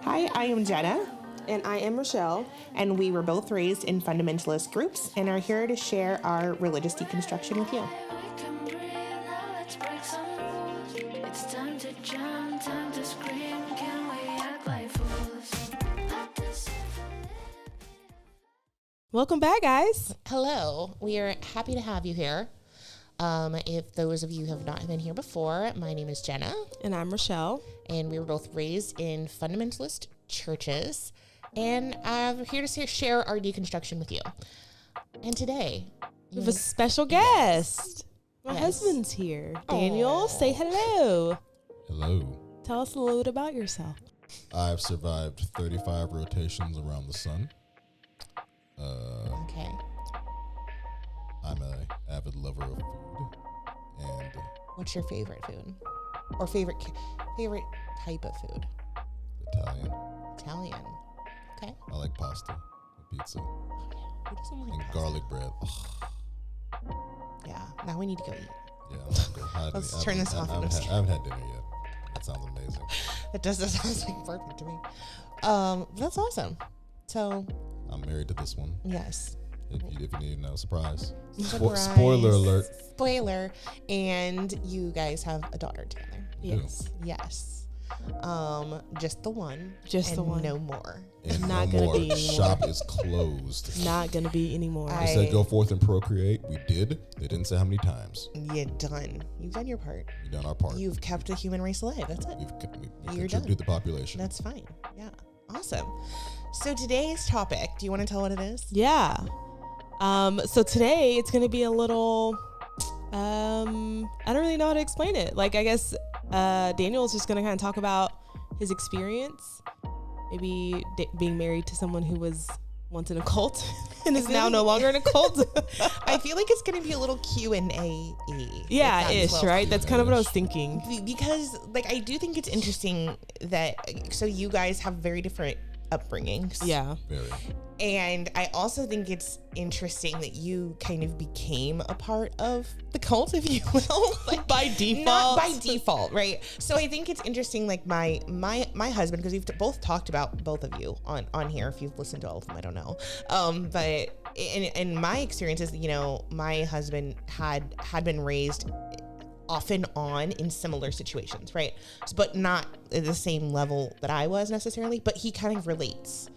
Hi, I am Jenna. And I am Rochelle. And we were both raised in fundamentalist groups and are here to share our religious deconstruction with you. Welcome back, guys. Hello. We are happy to have you here. If those of you have not been here before, my name is Jenna. And I'm Rochelle. And we were both raised in fundamentalist churches. And we're here to share our deconstruction with you. And today, we have a special guest. My husband's here. Daniel, say hello. Hello. Tell us a little bit about yourself. I've survived 35 rotations around the sun. Okay. I'm an avid lover of food. And what's your favorite food? Or favorite type of food? Italian. Italian. Okay. I like pasta and pizza. Oh, yeah. Who doesn't like and pasta? garlic bread. Ugh. Yeah. Now we need to go eat. Yeah, I'm hungry. Let's turn this off. I haven't had dinner yet. That sounds amazing. That sounds like perfect to me. That's awesome. So I'm married to this one. Yes. If you need to know, surprise. Surprise. Spoiler alert. Spoiler. And you guys have a daughter together. Yes. Yes. Just the one. Just the one. No more. And not no gonna more. be anymore. Shop is closed. Not gonna be anymore. They said go forth and procreate. We did. They didn't say how many times. You're done. You've done your part. We've done our part. You've kept the human race alive. That's it. We've You're contributed done. to the population. That's fine. Yeah. Awesome. So today's topic, do you want to tell what it is? Yeah. So today it's gonna be a little I don't really know how to explain it. Like, I guess Daniel's just gonna kind of talk about his experience, maybe being married to someone who was once in a cult and is now no longer in a cult. I feel like it's going to be a little Q&A. Yeah, ish, right? That's kind of what I was thinking. Because, like, I do think it's interesting that, so you guys have very different upbringings. Yeah. Very. And I also think it's interesting that you kind of became a part of the cult, if you will. Like by default. Not by default, right? So I think it's interesting, like my husband, because we've both talked about both of you on here. If you've listened to all of them, I don't know. But in my experiences, you know, my husband had been raised off and on in similar situations, right? But not at the same level that I was necessarily, but he kind of relates.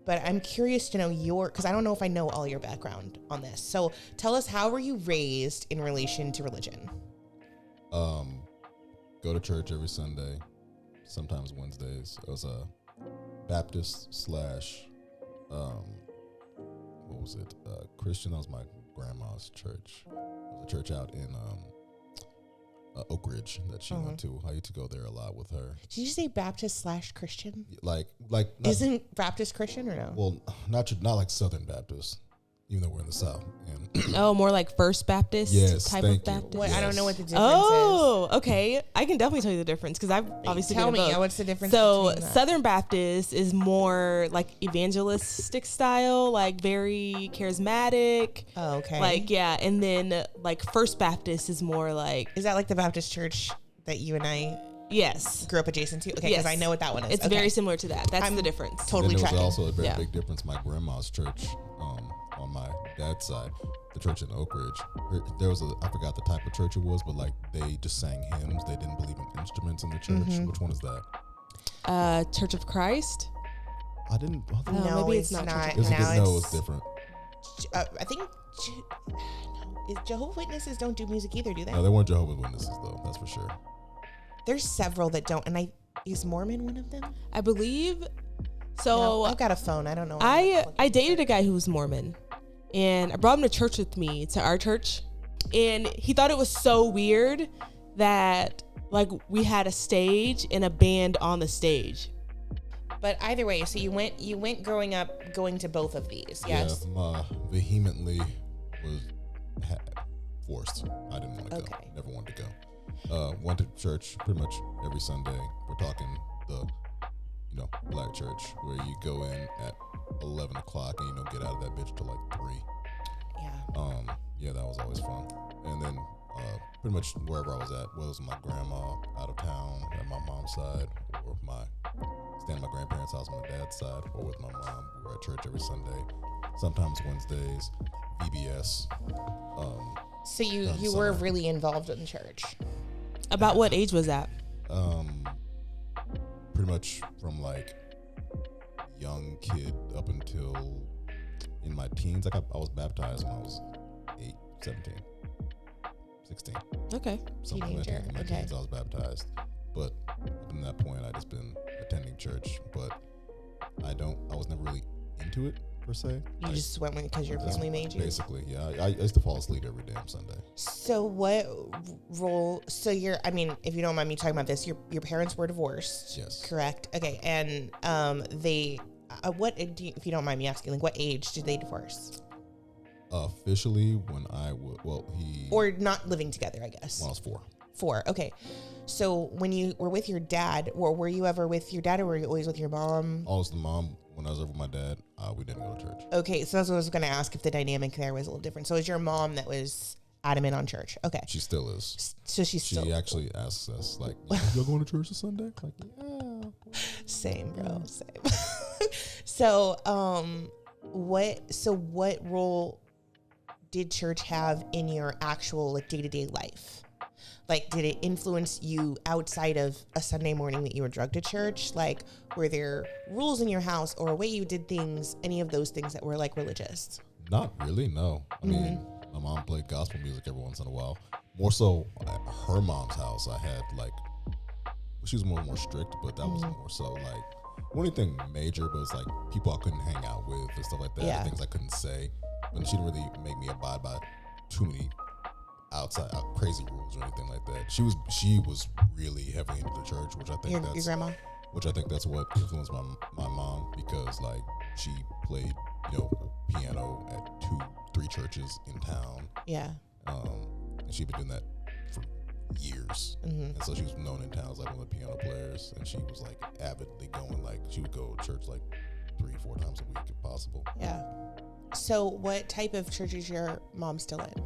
But I'm curious to know because I don't know if I know all your background on this. So tell us, how were you raised in relation to religion? Go to church every Sunday, sometimes Wednesdays. I was a Baptist / what was it? Christian. That was my grandma's church. It was a church out in Oak Ridge that she went to. I used to go there a lot with her. Did you say Baptist / Christian? Like Isn't Baptist Christian or no? Well, not like Southern Baptist, even though we're in the South. And Oh, more like First Baptist type of Baptist. What, I don't know what the difference Oh, okay. I can definitely tell you the difference because I've obviously Tell been in me, both. what's the difference So between that? Southern Baptist is more like evangelistic style, like very charismatic. Oh, okay. Like, yeah. And then like First Baptist is more like, Is that like the Baptist church that you and I yes, grew up adjacent to? Okay, because Yes. I know what that one is. It's Okay. very similar to that. That's I'm the difference. totally then there tracking. was also a very Yeah. big difference. My grandma's church, on my dad's side, the church in Oak Ridge. There was I forgot the type of church it was, but like they just sang hymns. They didn't believe in instruments in the church. Mm-hmm. Which one is that? Church of Christ. I didn't. No, maybe it's it's not not. Church of Now Christ. No, it's different. I think Jehovah's Witnesses don't do music either, do they? No, they weren't Jehovah's Witnesses though. That's for sure. There's several that don't, and is Mormon one of them? I believe. So No, I've got a phone. I don't know. I dated a guy who was Mormon, and I brought him to church with me, to our church, and he thought it was so weird that like we had a stage and a band on the stage. But either way, so you went growing up going to both of these, yes? Yeah, vehemently was forced. I didn't want to Okay. go. Never wanted to go. Went to church pretty much every Sunday. We're talking the black church where you go in at 11 o'clock and get out of that bitch till like 3. Yeah. Yeah, that was always fun. And then pretty much wherever I was at, whether it was my grandma out of town at my mom's side, or staying at my grandparents' house on my dad's side, or with my mom. We were at church every Sunday, sometimes Wednesdays, VBS. So you were really involved in church. About what age was that? Pretty much from like young kid up until in my teens. Like I was baptized when I was 8, 17, 16. Okay. Something like that. In my teens I was baptized. But up to that point I just been attending church. But I was never really into it per se. You just went with it because your family made you? Basically, yeah. I used to fall asleep every damn Sunday. So what role, if you don't mind me talking about this, your parents were divorced. Yes. Correct? Okay. And they, if you don't mind me asking, like what age did they divorce? Officially when or not living together, I guess. When I was 4. 4. Okay. So when you were with your dad, or were you ever with your dad, or were you always with your mom? Always the mom. When I was over with my dad, we didn't go to church. Okay, so that's what I was going to ask, if the dynamic there was a little different. So it was your mom that was adamant on church. Okay. She still is. So she actually asks us, like, y'all going to church this Sunday? Like, yeah. Same, bro. Same. So, what role did church have in your actual like day-to-day life? Like, did it influence you outside of a Sunday morning that you were drugged to church? Like, were there rules in your house or a way you did things, any of those things that were like religious? Not really, no. I mean, my mom played gospel music every once in a while. More so at her mom's house, I had like, she was more strict, but that was more so like, anything major, but it's like people I couldn't hang out with and stuff like that. Yeah. Things I couldn't say. But she didn't really make me abide by too many outside crazy rules or anything like that. She was really heavily into the church, which I think your grandma. Which I think that's what influenced my mom, because like she played piano at 2-3 churches in town. Yeah. And she'd been doing that for years, and so she was known in town as like one of the piano players. And she was like avidly going, like she would go to church like 3-4 times a week if possible. Yeah. So what type of church is your mom still in?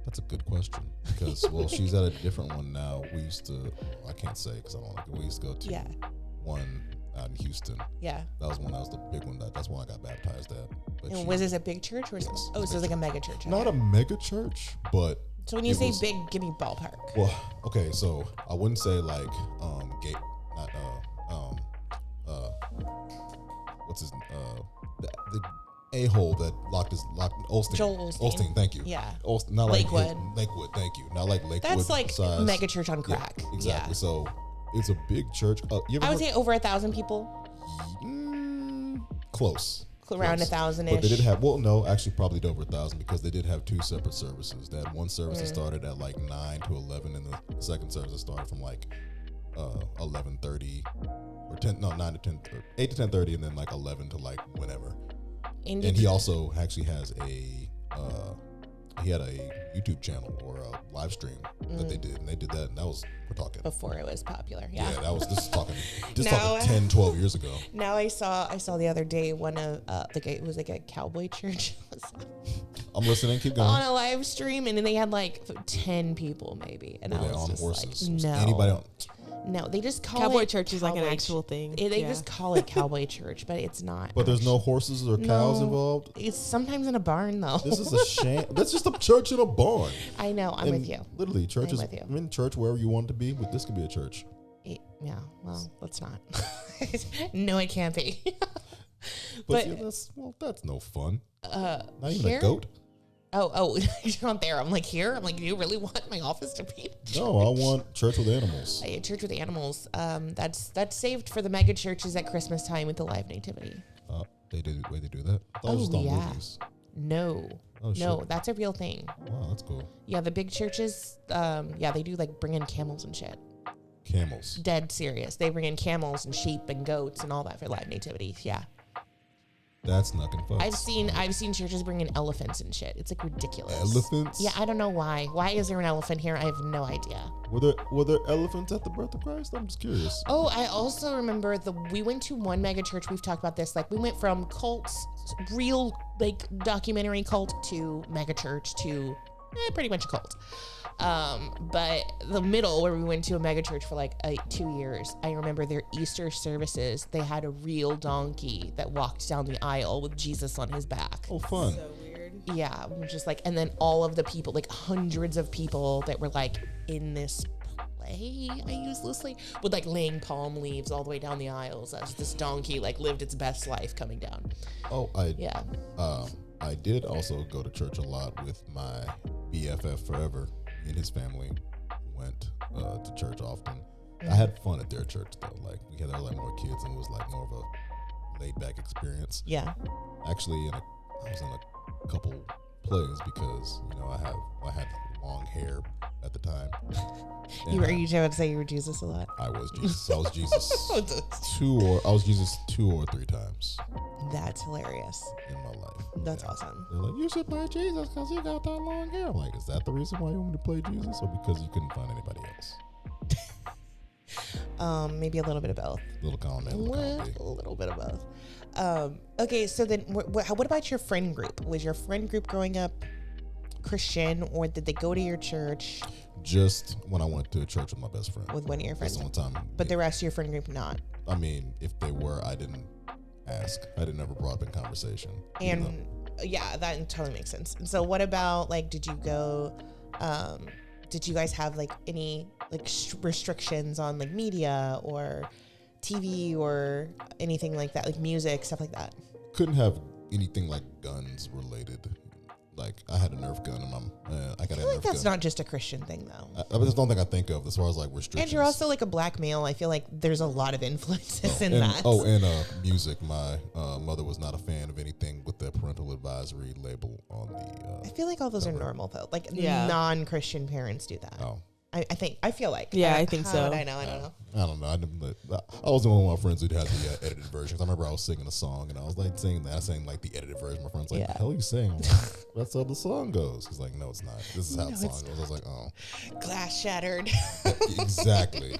That's a good question, because she's at a different one now. We used to, I can't say because I don't like it. We used to go to one out in Houston. Yeah. That was the big one. That's when I got baptized at. But and was this a big church? Or yes, so it's like a mega church. Okay. Not a mega church, but. So when you say big, give me ballpark. Well, okay, so I wouldn't say like what's his the a-hole that locked Olstein. Joel Olstein. Thank you. Yeah. Not Lakewood. Like Lakewood, thank you. Not like Lakewood. That's like size. mega church on crack. Yeah, exactly. Yeah. So it's a big church. I would say over 1,000 people. Close. Around 1,000-ish. But they did have, actually probably over 1,000, because they did have 2 separate services. They had one service that started at like 9 to 11, and the second service that started from like 11:30 or 9 to 10, or 8 to 10:30, and then like 11 to like whenever. And he also actually has he had a YouTube channel or a live stream that they did, and they did that, and we're talking before it was popular. Yeah. Yeah, this is talking 10, 12 years ago. Now I saw the other day one of it was like a cowboy church. I'm listening. Keep going. On a live stream, and then they had like 10 people maybe, and I was on just horses. like, no. Anybody on? No, they just call cowboy it church is like an actual thing. They just call it cowboy church, but it's not. But there's no horses or cows involved? It's sometimes in a barn, though. This is a shame. That's just a church in a barn. I know. I'm with you. Literally, church is, with you. I'm in church wherever you want it to be, but this could be a church. Yeah, well, let's not. No, it can't be. But see, that's no fun. Not even here? a goat? Oh, you're not there. I'm like, here? I'm like, do you really want my office to be? No, I want church with animals. A church with animals. That's saved for the mega churches at Christmas time with the live nativity. They do that? I thought it was just on movies. No. Oh, no, shit. that's a real thing. Wow, that's cool. Yeah, the big churches, they do like bring in camels and shit. Camels. Dead serious. They bring in camels and sheep and goats and all that for live nativity. Yeah. That's knocking fucks. I've seen churches bring in elephants and shit. It's like ridiculous. Elephants? Yeah, I don't know why. Why is there an elephant here? I have no idea. Were there elephants at the birth of Christ? I'm just curious. Oh, I also remember we went to one mega church. We've talked about this. Like we went from cults, real like documentary cult, to mega church to pretty much a cult. But the middle, where we went to a mega church for like 2 years, I remember their Easter services, they had a real donkey that walked down the aisle with Jesus on his back. Oh, fun. So weird. Yeah, just like, and then all of the people, like hundreds of people that were like in this play, I use loosely, with like laying palm leaves all the way down the aisles as this donkey like lived its best life coming down. Oh, Yeah. I did also go to church a lot with my BFF forever. And his family went to church often. I had fun at their church though. Like we had like more kids, and it was like more of a laid back experience. Yeah. Actually, I was in a couple plays because I had long hair at the time. You were you trying to say you were Jesus a lot? I was Jesus. I was Jesus 2 or 3 times That's hilarious. in my life. That's Yeah. awesome. They're like, you should play Jesus because you got that long hair. I'm like, is that the reason why you want me to play Jesus, or because you couldn't find anybody else? Maybe a little bit of both. Little column A, little column B. A little bit of both. Okay, so then what about your friend group? Was your friend group growing up Christian, or did they go to your church Just when I went to church with my best friend. with one of your That's friends? the only time. But the rest of your friend group not. I mean, if they were, I didn't ask. I didn't ever brought up in conversation. And yeah, that totally makes sense. So what about like, did you guys have like any like restrictions on like media or TV or anything like that, like music, stuff like that? Couldn't have anything like guns related. Like I had a Nerf gun, and I got I a feel like Nerf that's gun. not just a Christian thing though. I just don't think I think of as far as like restrictions. And you're also like a black male. I feel like there's a lot of influences in and, that. and music. My mother was not a fan of anything with that parental advisory label on I the. feel like all those are normal though. Like Yeah. non-Christian parents do that. Oh, I feel like. Yeah, I think How so. would I know? I don't know. I don't know. I was the one of my friends who had the edited versions. I remember I was singing a song, and I was like singing that. I sang like the edited version. My friend's like, Yeah. "The hell are you saying?" I'm like, that's how the song goes. He's like, "No, it's not. This is how the song goes." I was like, "Oh, Glass shattered. exactly."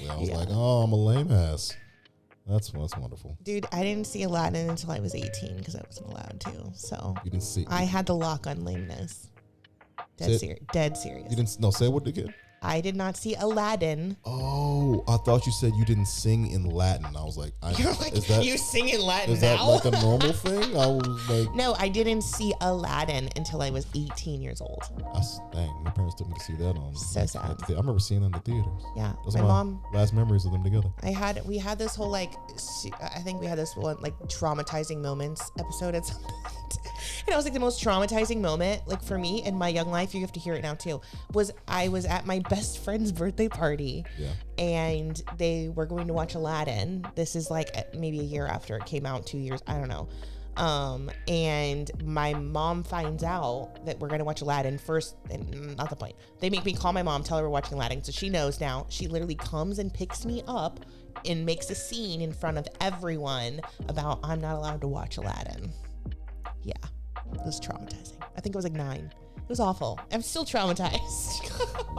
I was like, "Oh, I'm a lame ass." That's wonderful. Dude, I didn't see Aladdin until I was 18 because I wasn't allowed to. So You didn't see. I had the lock on lameness. Dead serious. You didn't. No, say what again. I did not see Aladdin. Oh, I thought you said you didn't sing in Latin. I was like, You're like, is that you sing in Latin is now? that like a normal thing? I was like, No, I didn't see Aladdin until I was 18 years old. dang, my parents took me to see that on. So sad. at the I remember seeing it in the theaters. Yeah, Those my are my mom. last memories of them together. We had this whole like, I think we had this one like traumatizing moments episode at some point. And it was like the most traumatizing moment, like for me in my young life, you have to hear it now too, was I was at my best friend's birthday party. Yeah. And they were going to watch Aladdin. This is like maybe a year after it came out, 2 years, I don't know. And my mom finds out that we're going to watch Aladdin first, and not the point. They make me call my mom, tell her we're watching Aladdin. So she knows now. She literally comes and picks me up and makes a scene in front of everyone about I'm not allowed to watch Aladdin. Yeah, it was traumatizing. I think I was like 9. It was awful. I'm still traumatized.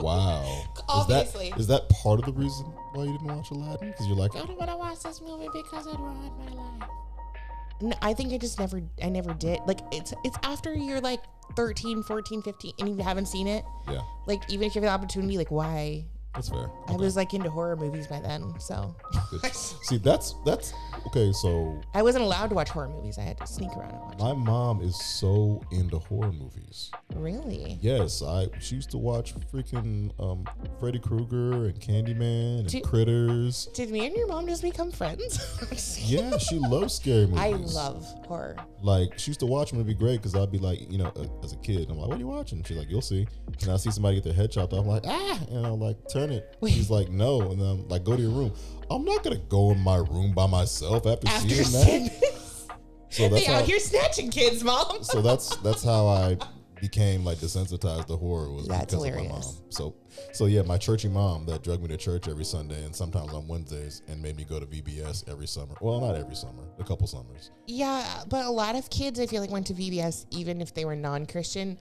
Wow. Obviously. Is that part of the reason why you didn't watch Aladdin? Because you're like, I don't want to watch this movie because it ruined my life. No, I think I never did. Like it's after you're like 13, 14, 15 and you haven't seen it. yeah, Like even if you have the opportunity, like why? that's fair. I was like into horror movies by then, so Good. See, that's okay. So I wasn't allowed to watch horror movies. I had to sneak around and watch my mom is so into horror movies. them. Really? Yes, she used to watch freaking Freddy Krueger and Candyman and Did- Critters. Did me and your mom just become friends? Yeah, she loves scary movies. I love horror. Like, she used to watch them. It'd be great because I'd be like, as a kid, I'm like, what are you watching? She's like, you'll see. And I see somebody get their head chopped off. I'm like, and I'm like, turn it. Wait. She's like, no. And then I'm like, go to your room. I'm not going to go in my room by myself after seeing seeing that. this. So that's They how, out here snatching kids, mom. so that's how I became like desensitized to horror, was That's because of my hilarious. mom. So yeah, my churchy mom that drug me to church every Sunday and sometimes on Wednesdays and made me go to VBS every summer. Well, not every summer, a couple summers. Yeah, but a lot of kids I feel like went to VBS even if they were non-Christian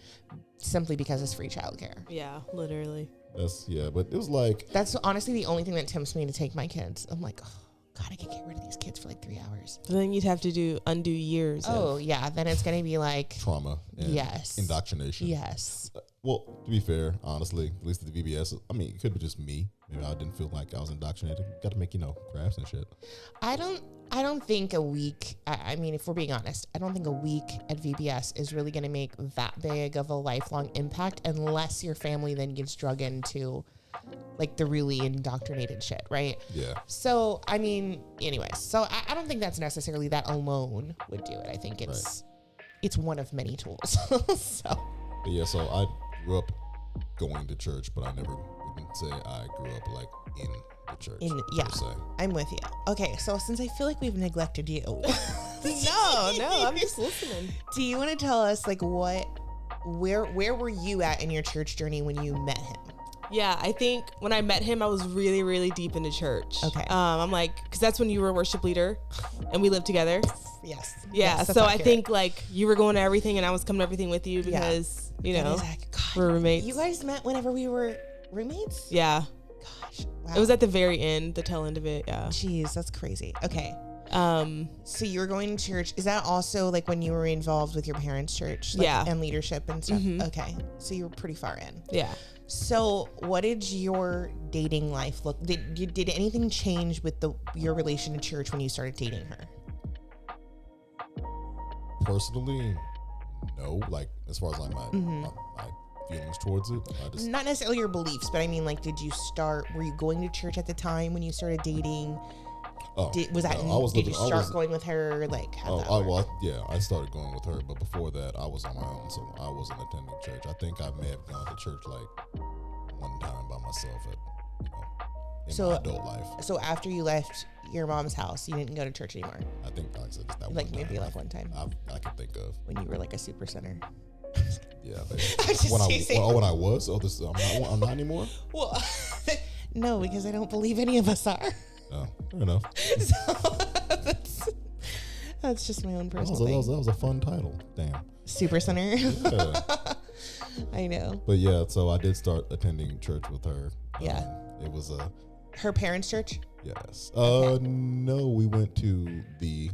simply because it's free childcare. Yeah, literally. But it was like, That's honestly the only thing that tempts me to take my kids. I'm like, oh, God, I can get rid of these kids for like 3 hours. But then you'd have to undo years. Oh, yeah. Then it's going to be like trauma and yes. indoctrination. Yes. Well, to be fair, honestly, at least at the VBS, I mean, it could be just me. Maybe I didn't feel like I was indoctrinated. Got to make, crafts and shit. I don't think a week, I mean, if we're being honest, I don't think a week at VBS is really going to make that big of a lifelong impact unless your family then gets drug into like the really indoctrinated shit, right? Yeah. So, I mean, anyways, so I don't think that's necessarily that alone would do it. I think it's one of many tools. So. But yeah, so I grew up going to church, but I never wouldn't say I grew up like in the church. Yeah, per se. I'm with you. Okay, so since I feel like we've neglected you. No, I'm just listening. Do you want to tell us like where were you at in your church journey when you met him? Yeah, I think when I met him, I was really, really deep into church. Okay. I'm like, because that's when you were a worship leader and we lived together. Yes. Yeah, Yes, that's so I accurate. think like you were going to everything and I was coming to everything with you because, God, we're roommates. You guys met whenever we were roommates? Yeah. Gosh. Wow. It was at the very end, the tail end of it. Yeah. Jeez, that's crazy. Okay. Um, So you were going to church. Is that also like when you were involved with your parents' church? Like, Yeah. And leadership and stuff? Mhm. Okay. So you were pretty far in. yeah. So what did your dating life look? Did anything change with your relation to church when you started dating her? Personally, no. Like, as far as like my feelings towards it, I just Not necessarily your beliefs, but I mean, like, were you going to church at the time when you started dating? Did you start going with her? Like, I started going with her, but before that, I was on my own, so I wasn't attending church. I think I may have gone to church like one time by myself in my adult life. So after you left your mom's house, you didn't go to church anymore? I think, like I said, just that Like one time. maybe like one time I can think of. when you were like a super center. Yeah, just teasing. when I was. I'm not anymore. Well, no, because I don't believe any of us are. No, fair enough. So that's just my own personal thing. That was a fun title. Damn. Super center. Yeah. I know. But yeah, so I did start attending church with her. Yeah. It was Her parents' church? yes. Okay. No, we went to the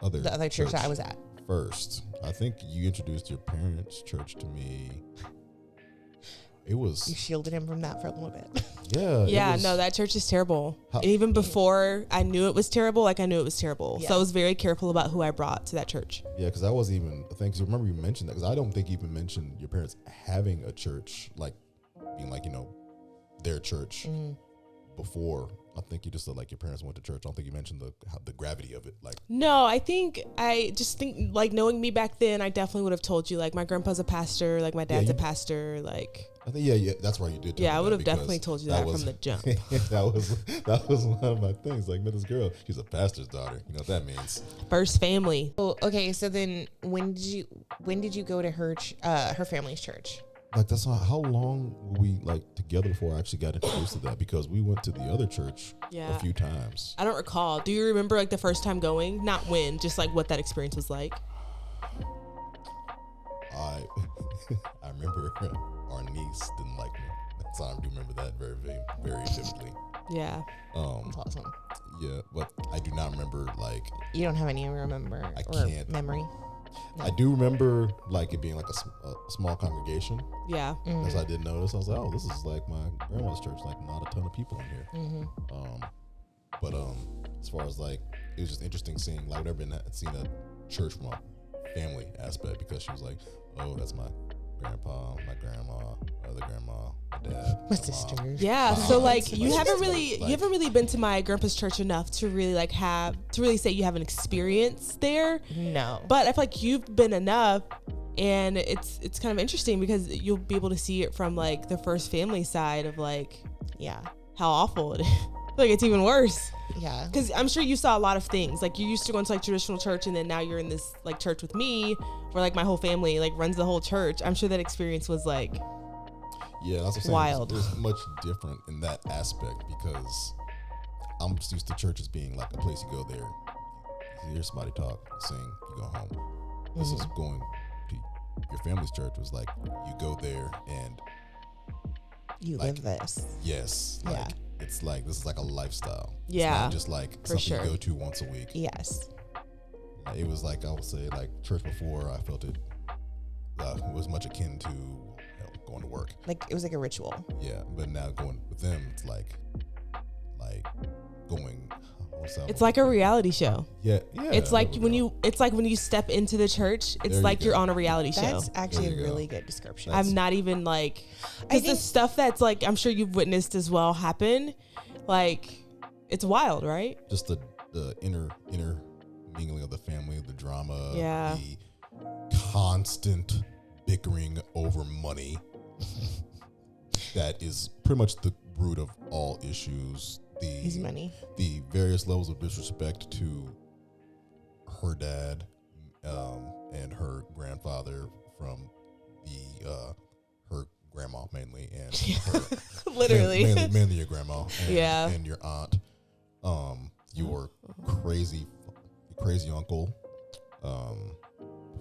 other church that I was at. first. I think you introduced your parents' church to me. It You was shielded him from that for a little bit. yeah. Yeah, no, that church is terrible. How- Even before I knew it was terrible, like I knew it was terrible. Yeah. So I was very careful about who I brought to that church. Yeah, because I wasn't even a thing. Because remember you mentioned that. Because I don't think you even mentioned your parents having a church, like being like their church before. I think you just said like your parents went to church. I don't think you mentioned the gravity of it. Like No, I just think like knowing me back then, I definitely would have told you like my grandpa's a pastor, like my dad's a pastor, like. I think yeah, that's why you did. Yeah, I would have definitely told you that from the jump. that was one of my things. Like, met this girl, she's a pastor's daughter. You know what that means? First family. Oh, okay. So then when did you go to her family's church? Like that's how long were we like together before I actually got introduced to that? Because we went to the other church a few times. I don't recall. Do you remember like the first time going? Not when, just like what that experience was like. I remember our niece didn't like me. So I do remember that very, very, very vividly. Yeah. That's awesome. Yeah, but I do not remember like You don't have any memory. I do remember like it being like a small congregation. Yeah. As I did notice, I was like, oh, this is like my grandma's church. Like not a ton of people in here. But as far as like, it was just interesting seeing like I've never seen a church from a family aspect because she was like, oh, that's my grandpa, my grandma, other grandma, my dad, My sister. Yeah. So like my you haven't sister, really been to my grandpa's church enough to really like say you have an experience there. No. But I feel like you've been enough, and it's kind of interesting because you'll be able to see it from like the first family side of like Yeah. how awful it is. Like it's even worse. Yeah. Because I'm sure you saw a lot of things. Like you used to go into like traditional church, and then now you're in this like church with me, where like my whole family like runs the whole church. I'm sure that experience was like yeah, that's what I'm saying. wild. It was much different in that aspect because I'm just used to churches being like a place you go there, you hear somebody talk, you sing, you go home. This is going to your family's church was like you go there and You like, live this. yes, like Yeah. it's like this is like a lifestyle. Yeah, it's not just like something sure. you go to once a week. Yes. It was like, I would say, like church before I felt it was much akin to going to work. Like it was like a ritual. Yeah, but now going with them, it's like going. It's like a reality show. Yeah. It's like when you step into the church, it's like you're on a reality show. That's actually a really good description. I'm not even like, because the stuff that's like, I'm sure you've witnessed as well happen, like it's wild, right? Just the inner mingling of the family, the drama, the constant bickering over money. That is pretty much the root of all issues. The various levels of disrespect to her dad and her grandfather from her grandma mainly, and her, literally mainly your grandma and your aunt, your crazy uncle,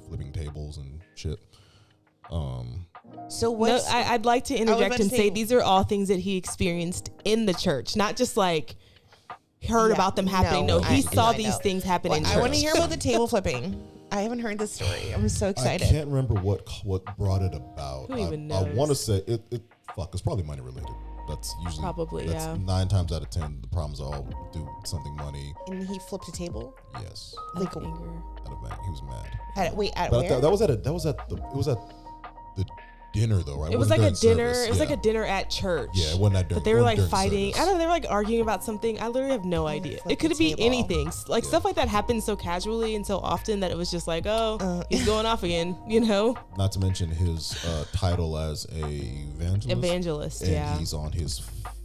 flipping tables and shit. So what? I'd like to interject and say these are all things that he experienced in the church, not just like heard about them happening. No, he saw these things happen in church. I want to hear about the table flipping. I haven't heard this story. I'm so excited. I can't remember what brought it about. Who even knows? I want to say it's probably money related. That's usually probably 9 times out of 10 the problems all do something money. And he flipped a table. Yes. Like anger. He was mad. At where? That was at the dinner though, right? It was like a dinner. It was like a dinner at church. Yeah, it wasn't at dinner. But they were like fighting. I don't know. They were like arguing about something. I literally have no idea. It could be anything. Like stuff like that happens so casually and so often that it was just like, oh, he's going off again. You know. Not to mention his title as a evangelist. And he's on his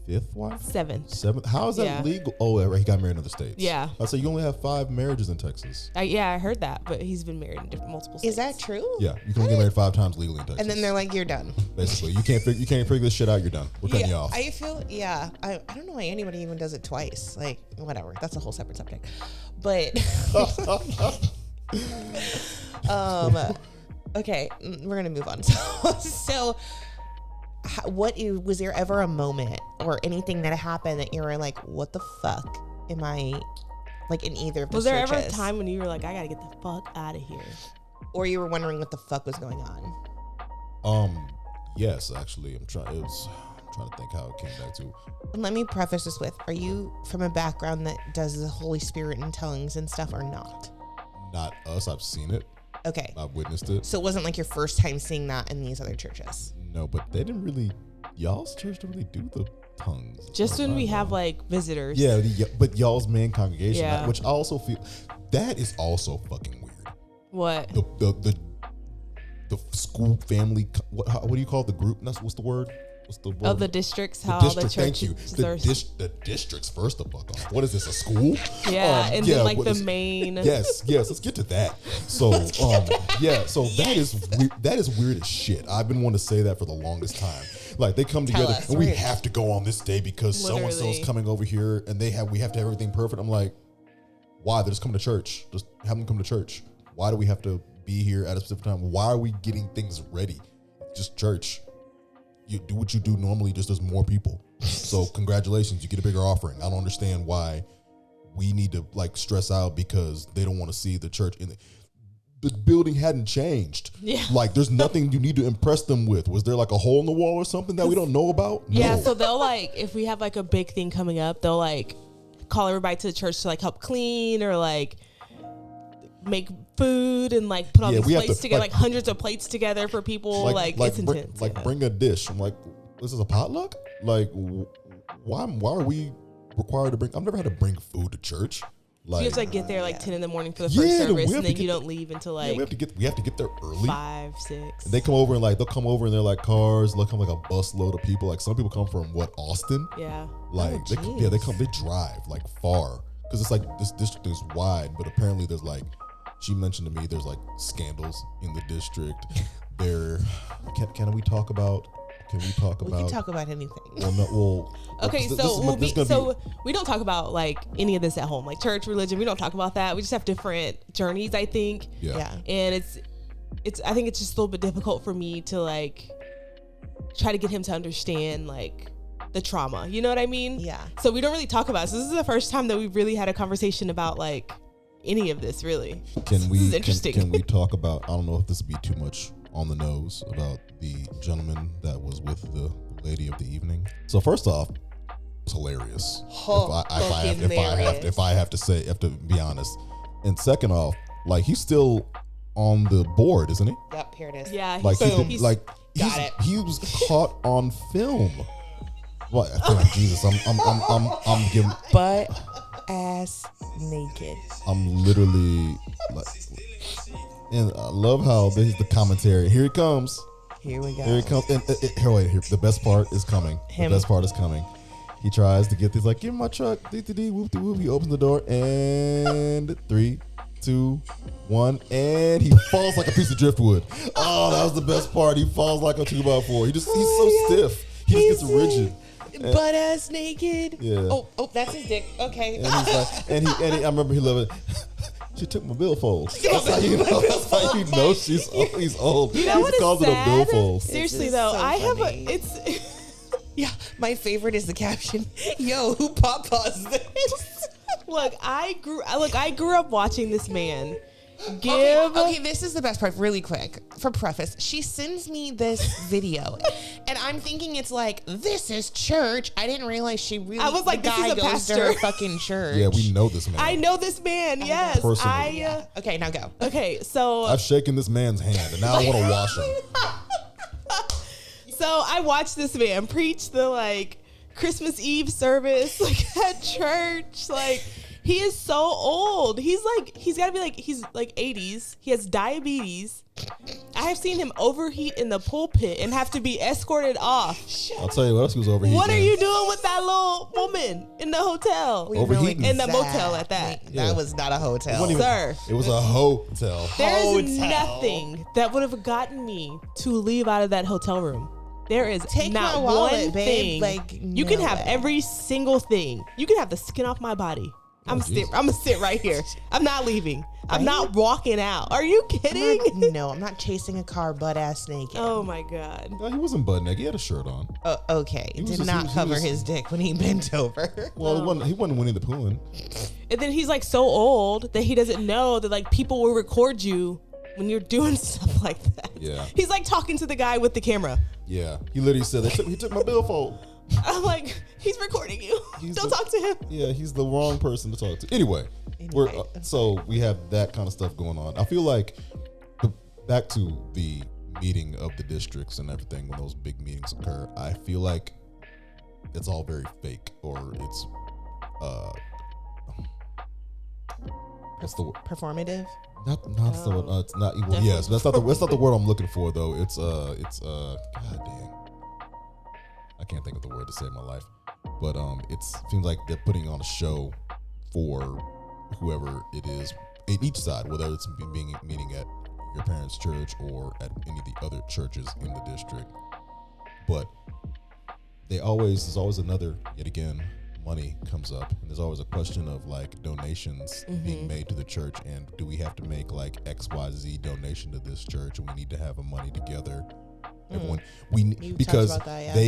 5th wife? 7th. How is that legal? Oh, he got married in other states. Yeah. I say you only have 5 marriages in Texas. I heard that, but he's been married in multiple states. Is that true? Yeah, you can only get married 5 times legally in Texas. And then they're like, you're done. Basically, you can't figure this shit out. You're done. We're cutting you off. I feel, I don't know why anybody even does it twice. Like, whatever. That's a whole separate subject. But, okay, we're gonna move on. So. Was there ever a moment or anything that happened that you were like, what the fuck am I, like, in either of the Was there churches? ever a time when you were like, I gotta get the fuck out of here? Or you were wondering what the fuck was going on? Yes, actually. I'm trying to think how it came back to. Let me preface this with, are you from a background that does the Holy Spirit and tellings and stuff or not? Not us. I've seen it. Okay. I've witnessed it. So it wasn't like your first time seeing that in these other churches? No, but they didn't really, y'all's church didn't really do the tongues. Just when we have like visitors. Yeah, but y'all's main congregation, which I also feel, that is also fucking weird. What? The school family, what do you call it? The group? What's the word? What's the word? Oh, the districts, how all the churches. Thank you. The districts, first the fuck off. What is this, a school? Yeah, and then like the main. Yes, let's get to that. So, so that is weird as shit. I've been wanting to say that for the longest time. Like they come together and we have to go on this day because so-and-so's coming over here and we have to have everything perfect. I'm like, why? They're just coming to church. Just have them come to church. Why do we have to be here at a specific time? Why are we getting things ready? Just church. You do what you do normally, just as more people. So congratulations, you get a bigger offering. I don't understand why we need to like stress out because they don't want to see the church in the building hadn't changed. Yeah. Like there's nothing you need to impress them with. Was there like a hole in the wall or something that we don't know about? No. Yeah, so they'll like, if we have like a big thing coming up, they'll like call everybody to the church to like help clean or like make food and like put all these plates together, like hundreds of plates together for people. Like it's intense. Bring a dish. I'm like, this is a potluck? Like, why are we required to bring? I've never had to bring food to church. Like, so you have to like get there like 10 in the morning for the first service, and then you don't leave until like we have to get there early. 5, 6. And they come over and like they'll come over and they're like cars. They'll come like a bus load of people. Like some people come from Austin. Yeah. Like they drive like far because it's like this district is wide, but apparently there's like. She mentioned to me there's like scandals in the district. Can we talk about? We can talk about anything. Okay, so we don't talk about like any of this at home, like church, religion. We don't talk about that. We just have different journeys, I think. Yeah. And I think it's just a little bit difficult for me to like try to get him to understand like the trauma. You know what I mean? Yeah. So we don't really talk about it. So this is the first time that we've really had a conversation about like any of this, really. This is interesting. Can we talk about, I don't know if this would be too much on the nose, about the gentleman that was with the lady of the evening. So first off, it's hilarious. If I have to be honest. And second off, like, he's still on the board, isn't he? Yep, here it is. Yeah. Like Got it. he was caught on film. What? Jesus, I'm giving. Butt ass naked. I'm literally like, and I love how this is the commentary. Here it comes. Here we go. Here it comes. And here, the best part is coming. The best part is coming. He tries to get this, like, give me my truck. Whoop, whoop. He opens the door, and 3, 2, 1, and he falls like a piece of driftwood. Oh, that was the best part. He falls like a 2x4. He's so stiff. He just gets rigid. Butt ass naked. Yeah. Oh, that's his dick. Okay. And he's like, and I remember he loved it. She took my billfold. That's how you know. That's how you know he's old. You know what is calls it a sad? billfold. Seriously This is though, so I have funny. it's Yeah, my favorite is the caption. Yo, who papa's this? look, I grew up watching this man give Okay, this is the best part, really quick. For preface, she sends me this video, and I'm thinking it's like, this is church. I didn't realize she really. I was like, the this is guy a goes to pastor. her fucking church. Yeah, we know this man. I know this man. Yes, Personally. Okay, now go. Okay, so I've shaken this man's hand, and now I want to wash him. So I watched this man preach the like Christmas Eve service like at church. Like, he is so old. He's got to be like, he's like 80s. He has diabetes. I have seen him overheat in the pulpit and have to be escorted off. I'll tell you what else he was overheating. What are you doing with that little woman in the hotel? We Overheating. In the motel at that. That Yeah. was not a hotel. Sir, It was a hotel. there is Hotel. nothing that would have gotten me to leave out of that hotel room. There is Take not my wallet, one babe. thing. Like, You can no have way. every single thing. You can have the skin off my body. I'm Jesus. gonna sit right here. I'm not leaving. I'm not walking out. Are you kidding? I'm not chasing a car butt ass naked. Oh my god. No, he wasn't butt naked. He had a shirt on. Okay. He was Did just- not he was- cover his dick when he bent over. Well, he wasn't Winnie the Pooh. And then he's like so old that he doesn't know that like people will record you when you're doing stuff like that. Yeah. He's like talking to the guy with the camera. Yeah, he literally said he took my billfold. I'm like, he's recording you. He's Don't the- talk to him. Yeah, he's the wrong person to talk to. Anyway, so we have that kind of stuff going on. I feel like back to the meeting of the districts and everything, when those big meetings occur, I feel like it's all very fake, or it's what's the word? Performative. Not the it's not well, yes, that's not the word I'm looking for though. It's god dang, I can't think of the word to save my life, but it seems like they're putting on a show for whoever it is at each side, whether it's meeting at your parents' church or at any of the other churches in the district. But there's always another, yet again, money comes up, and there's always a question of like donations being made to the church, and do we have to make like XYZ donation to this church, and we need to have a money together. Everyone, because talked about that,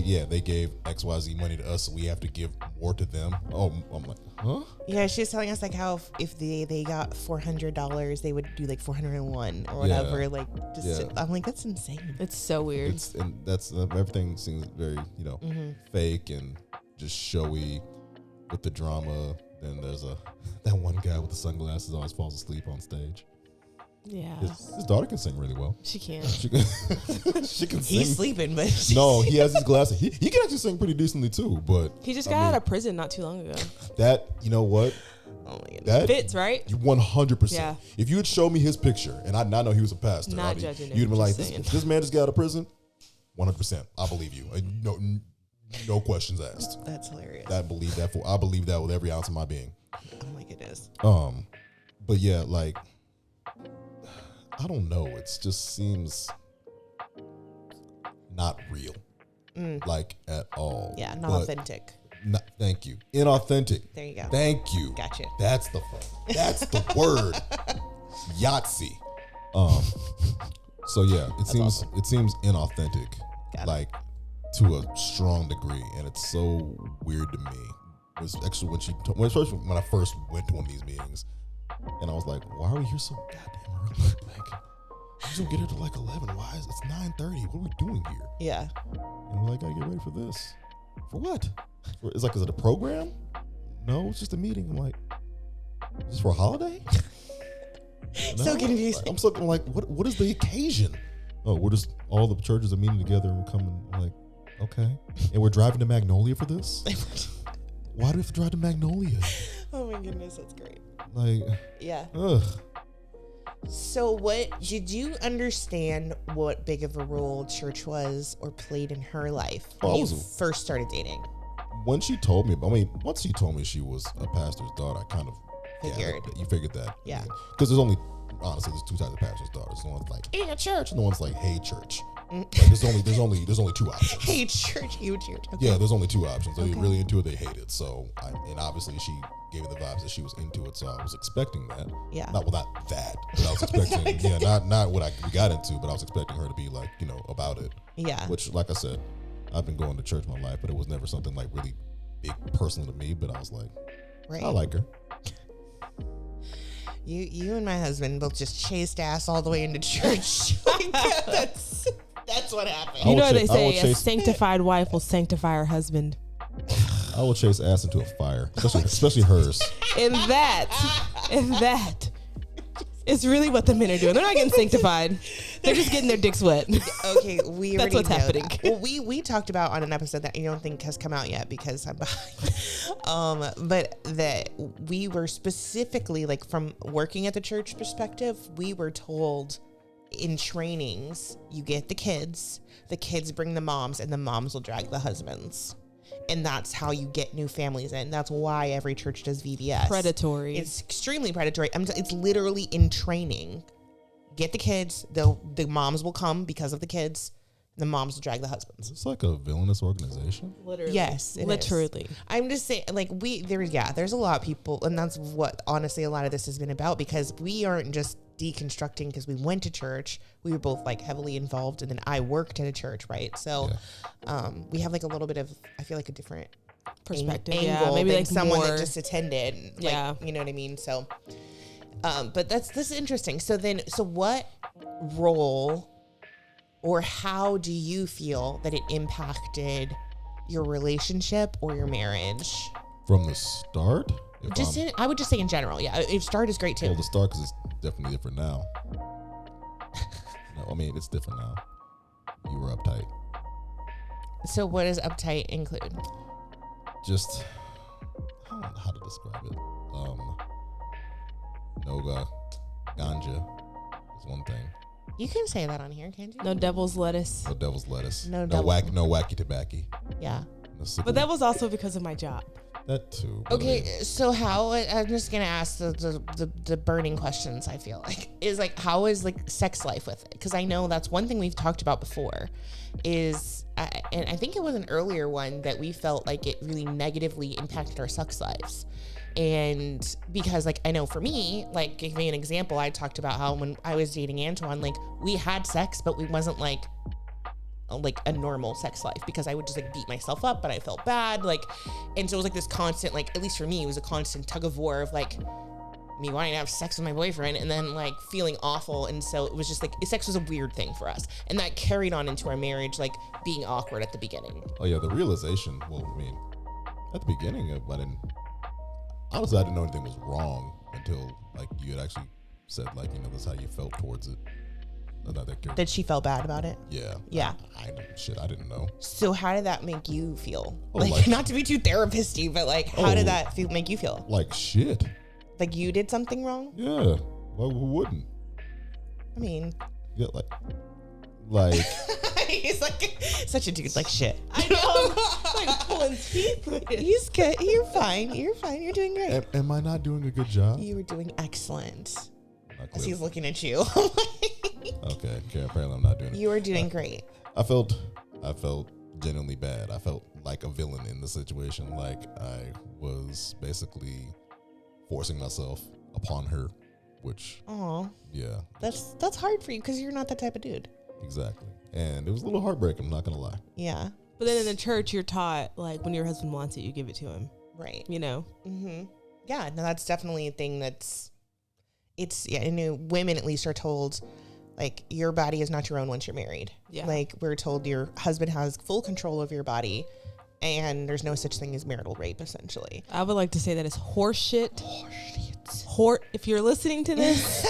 yeah. they gave XYZ money to us, so we have to give more to them. Oh, I'm like, huh? Yeah, she's telling us like how if they got $400, they would do like 401 or whatever. Yeah. Like, I'm like, that's insane. It's so weird. And that's everything seems very fake and just showy with the drama. Then there's that one guy with the sunglasses always falls asleep on stage. Yeah. His daughter can sing really well. She can. She can sing. He's sleeping, but No, he has his glasses. He can actually sing pretty decently too. But He just got out of prison not too long ago. that, you know what? oh my goodness. That Fits, right? 100%. Yeah. If you had shown me his picture and I not know he was a pastor, Not judging him, you'd have been like, just saying. this man just got out of prison. 100%. I believe you. No questions asked. That's hilarious. I believe that with every ounce of my being. Oh my goodness. But yeah, like, I don't know. It just seems not real, like at all. Yeah, not But authentic. thank you. Inauthentic. There you go. Thank you. Gotcha. That's the word. Yahtzee. So yeah, it seems inauthentic. Got it. Like to a strong degree, and it's so weird to me. It was actually when I first went to one of these meetings, and I was like, "Why are we here so goddamn early? Like, we don't get here till like 11. Why is it's 9:30? What are we doing here?" Yeah. And we're like, "Gotta get ready for this. For what? It's like, is it a program? No, it's just a meeting." I'm like, "Is this for a holiday?" So confusing. I'm so like, what is the occasion? Oh, we're just all the churches are meeting together and we're coming. I'm like, okay, and we're driving to Magnolia for this. Why do we have to drive to Magnolia? Oh my goodness, that's great. Like, Yeah. ugh. So what did you understand what big of a role church was or played in her life when you first started dating? When she told me, once she told me she was a pastor's daughter, I kind of Figured. You figured that. Yeah. Because there's two types of pastor's daughters. The one's like, hey, church, and the one's like, hey, church. Like, there's only two options. Hey, church, you church. Okay. Yeah, there's only two options. They're really into it, they hate it. So, and obviously she gave me the vibes that she was into it. So I was expecting that. Yeah. Not that, but I was expecting, not what we got into, but I was expecting her to be like, about it. Yeah. Which, like I said, I've been going to church my life, but it was never something like really big personal to me. But I was like, Right. I like her. You and my husband both just chased ass all the way into church. Like, that's what happened. You know what they I will say, a sanctified wife will sanctify her husband. I will chase ass into a fire, especially hers. And that is really what the men are doing. They're not getting sanctified. They're just getting their dicks wet. Okay, we That's already what's know happening. that. Well, we talked about on an episode that I don't think has come out yet because I'm behind. But that we were specifically, like, from working at the church perspective, we were told in trainings, you get the kids bring the moms, and the moms will drag the husbands. And that's how you get new families in. That's why every church does VBS. Predatory. It's extremely predatory. It's literally in training. Get the kids. The moms will come because of the kids. The moms will drag the husbands. It's like a villainous organization. Literally. Yes, it is. Literally. I'm just saying, like, there's a lot of people, and that's what honestly a lot of this has been about, because we aren't just deconstructing because we went to church. We were both like heavily involved, and then I worked at a church, right? So we have like a little bit of, I feel like, a different Perspective. angle Maybe than like someone more, that just attended. Like, Yeah. you know what I mean? So but this is interesting. So what role or how do you feel that it impacted your relationship or your marriage? From the start? I would just say in general. Yeah. If start is great too. Well, the start, because it's definitely different now. No, I mean, it's different now. You were uptight. So what does uptight include? Just, I don't know how to describe it. Noga, ganja is one thing. You can say that on here, can't you? no devil's lettuce. No devil's lettuce. No no wacky tobacco. Yeah. No But that was also because of my job. that too. but Okay, I mean, so how, I'm just gonna ask the burning questions. I feel like is like, how is like sex life with it? Because I know that's one thing we've talked about before. And I think it was an earlier one that we felt like it really negatively impacted our sex lives. And because, like, I know for me, like, give me an example. I talked about how when I was dating Antoine, like, we had sex, but we wasn't like a normal sex life, because I would just like beat myself up, but I felt bad, like, and so it was like this constant, like, at least for me, it was a constant tug of war of like me wanting to have sex with my boyfriend and then like feeling awful. And so it was just like, sex was a weird thing for us, and that carried on into our marriage, like being awkward at the beginning. oh yeah, the realization. Well, I mean, at the beginning, I didn't know anything was wrong until like you had actually said, like, that's how you felt towards it. That she felt bad about it. Yeah. I didn't know. So how did that make you feel? Oh, like, like- not to be too therapist-y, but like, how did that make you feel? Like shit. Like you did something wrong? Yeah. Well, who wouldn't? I mean, Yeah, like he's like such a dude, like shit. I know. Like pulling teeth with it. He's good. You're fine. You're doing great. am I not doing a good job? You were doing excellent. Not As clear. he's looking at you. Okay, apparently I'm not doing it. You were doing great. I felt genuinely bad. I felt like a villain in the situation. Like I was basically forcing myself upon her, which Oh, yeah, that's hard for you because you're not that type of dude. exactly. And it was a little heartbreaking, I'm not gonna lie. Yeah. But then in the church, you're taught, like, when your husband wants it, you give it to him. Right. You know? Mm-hmm. Yeah, no, that's definitely a thing and women at least are told, like, your body is not your own once you're married. Yeah. Like, we're told your husband has full control of your body, and there's no such thing as marital rape, essentially. I would like to say that is horseshit. If you're listening to this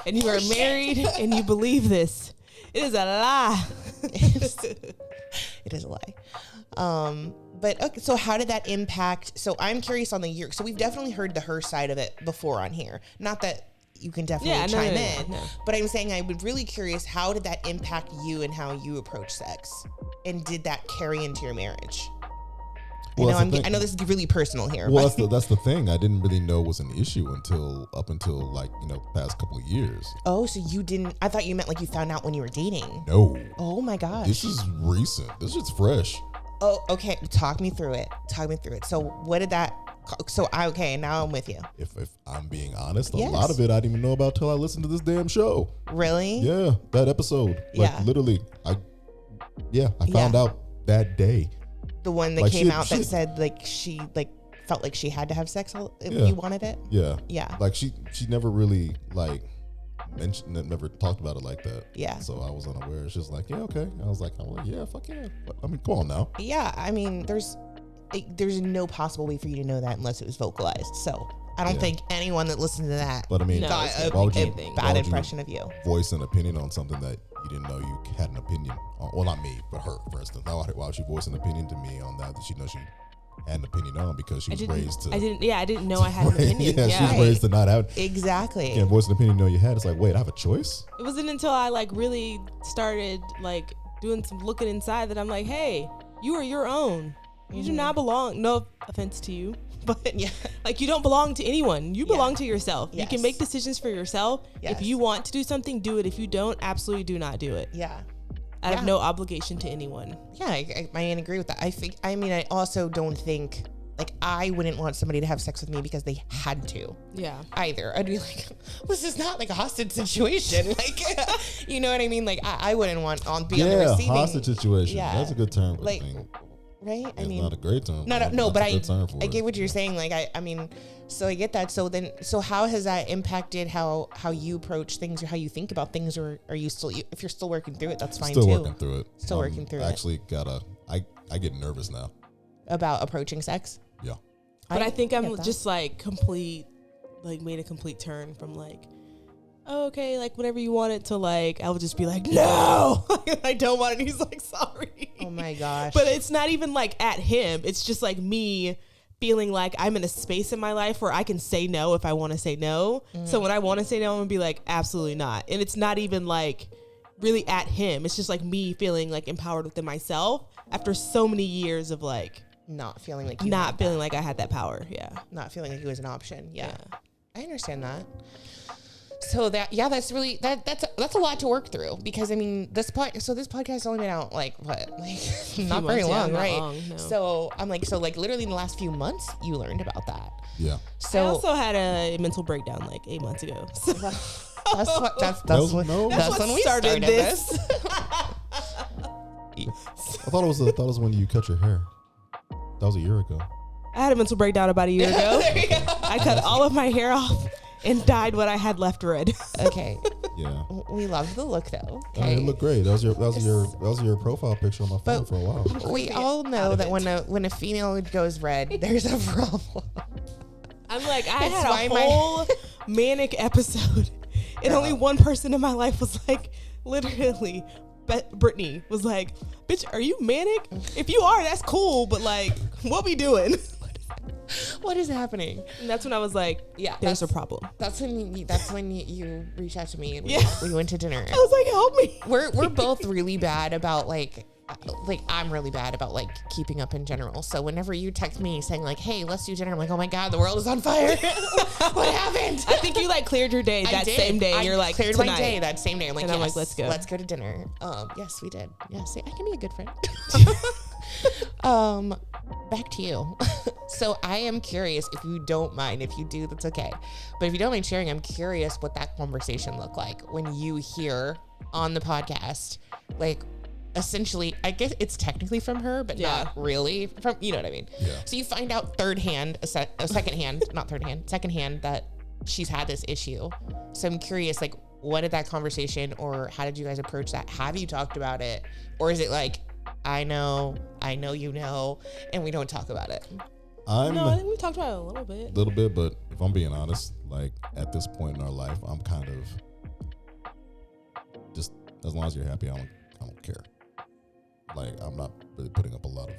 and you are married and you believe this, it is a lie. It is a lie. But okay, so how did that impact? So I'm curious on the year. So we've definitely heard the her side of it before on here. Not that you can definitely chime in, but I'm saying I would really curious, how did that impact you and how you approach sex? And did that carry into your marriage? Well, I know this is really personal here. Well, but that's the thing. I didn't really know was an issue up until like, past couple of years. Oh, so you didn't? I thought you meant like you found out when you were dating. No. Oh my gosh. This is recent. This is fresh. Oh, okay. Talk me through it. So what did that? So now I'm with you. If I'm being honest, Yes. a lot of it I didn't even know about till I listened to this damn show. Really? Yeah, that episode. Like Yeah. literally, I found out that day. The one that Like, came she- out that she- said like she like felt like she had to have sex if Yeah. you wanted it. Yeah. Yeah. Like she never really like never talked about it like that. Yeah. So I was unaware. She's like, yeah, okay. I was like, yeah, fuck yeah. I mean, come on now. Yeah. I mean, there's no possible way for you to know that unless it was vocalized. So I don't Yeah. think anyone that listened to that But I mean, No, got it's a, not why would a you- thing. why bad would you impression of you. voice an opinion on something that you didn't know you had an opinion on? Well, not me, but her, for instance. Why would she voice an opinion to me on that she knows she had an opinion on because she was raised to. I didn't know I had an opinion. Yeah, she was raised to not have. Exactly. You can't voice an opinion you know you had. It's like, wait, I have a choice? It wasn't until I like really started like doing some looking inside that I'm like, hey, you are your own. You do not belong. No offense to you, but Yeah. like you don't belong to anyone. You belong to yourself. You Yes. can make decisions for yourself. Yes. If you want to do something, do it. If you don't, absolutely do not do it. Yeah. I have no obligation to anyone. Yeah, I agree with that. I also don't think, like, I wouldn't want somebody to have sex with me because they had to. Yeah. Either. I'd be like, well, this is not like a hostage situation. Like, you know what I mean? Like, I wouldn't want on be on the receiving. Hostage situation. Yeah. That's a good term for Like, the thing. right? I It's mean, not a great term. no, but that's a good term for I it. get what you're saying. Like, I mean, so I get that. So how has that impacted how you approach things or how you think about things? Or are you still, if you're still working through it, that's fine Still too. working through it. Still working through it. Actually, I get nervous now. About approaching sex? Yeah. But I think get I'm that. just like made a complete turn from like, oh, okay, like whatever you want it to like, I would just be like, no, I don't want it. And he's like, sorry. Oh my gosh. But it's not even like at him. It's just like me feeling like I'm in a space in my life where I can say no if I want to say no. So when I want to say no, I'm gonna be like, absolutely not. And it's not even like really at him. It's just like me feeling like empowered within myself after so many years of like not feeling like not feeling like I had that power. Yeah. not feeling like it was an option. Yeah. I understand that. So that's really that's a lot to work through, because I mean this podcast has only been out like what, like not very months, yeah, long, not right? long, no. So I'm like, so like literally in the last few months you learned about that. Yeah. I So also had a mental breakdown like 8 months ago. So that's what when we started this. I thought it was when you cut your hair. That was a year ago. I had a mental breakdown about a year ago. There you go. I cut all of my hair off and dyed what I had left red. Okay. Yeah. We love the look though. I mean, Okay. it looked great. That was your profile picture on my phone But for a while. We all know that when a female goes red, there's a problem. I'm like, I That's had why a my- whole manic episode, and only one person in my life was like, literally, Brittany was like, "Bitch, are you manic? If you are, that's cool, but like, what we doing?" What is happening? And that's when I was like, Yeah, there's a problem. That's when you reached out to me and Yeah. we went to dinner. I was like, help me. We're both really bad about like I'm really bad about like keeping up in general. So whenever you text me saying like, "Hey, let's do dinner," I'm like, "Oh my god, the world is on fire! What happened?" I think you like cleared your day I that did. same day. I You're like, cleared tonight. my day that same day. I'm like, And I'm yes, like, let's go to dinner. Yes, we did. Yes, I can be a good friend. Back to you. So I am curious, if you don't mind, if you do, that's okay. But if you don't mind sharing, I'm curious what that conversation looked like when you hear on the podcast, like, essentially, I guess it's technically from her, but not really from, you know what I mean? Yeah. So you find out secondhand, not third hand, secondhand that she's had this issue. So I'm curious, like, what did that conversation, or how did you guys approach that? Have you talked about it? Or is it like, I know, you know, and we don't talk about it? No, I think we talked about it a little bit. But if I'm being honest, like at this point in our life, I'm kind of just, as long as you're happy, I don't care. Like, I'm not really putting up a lot of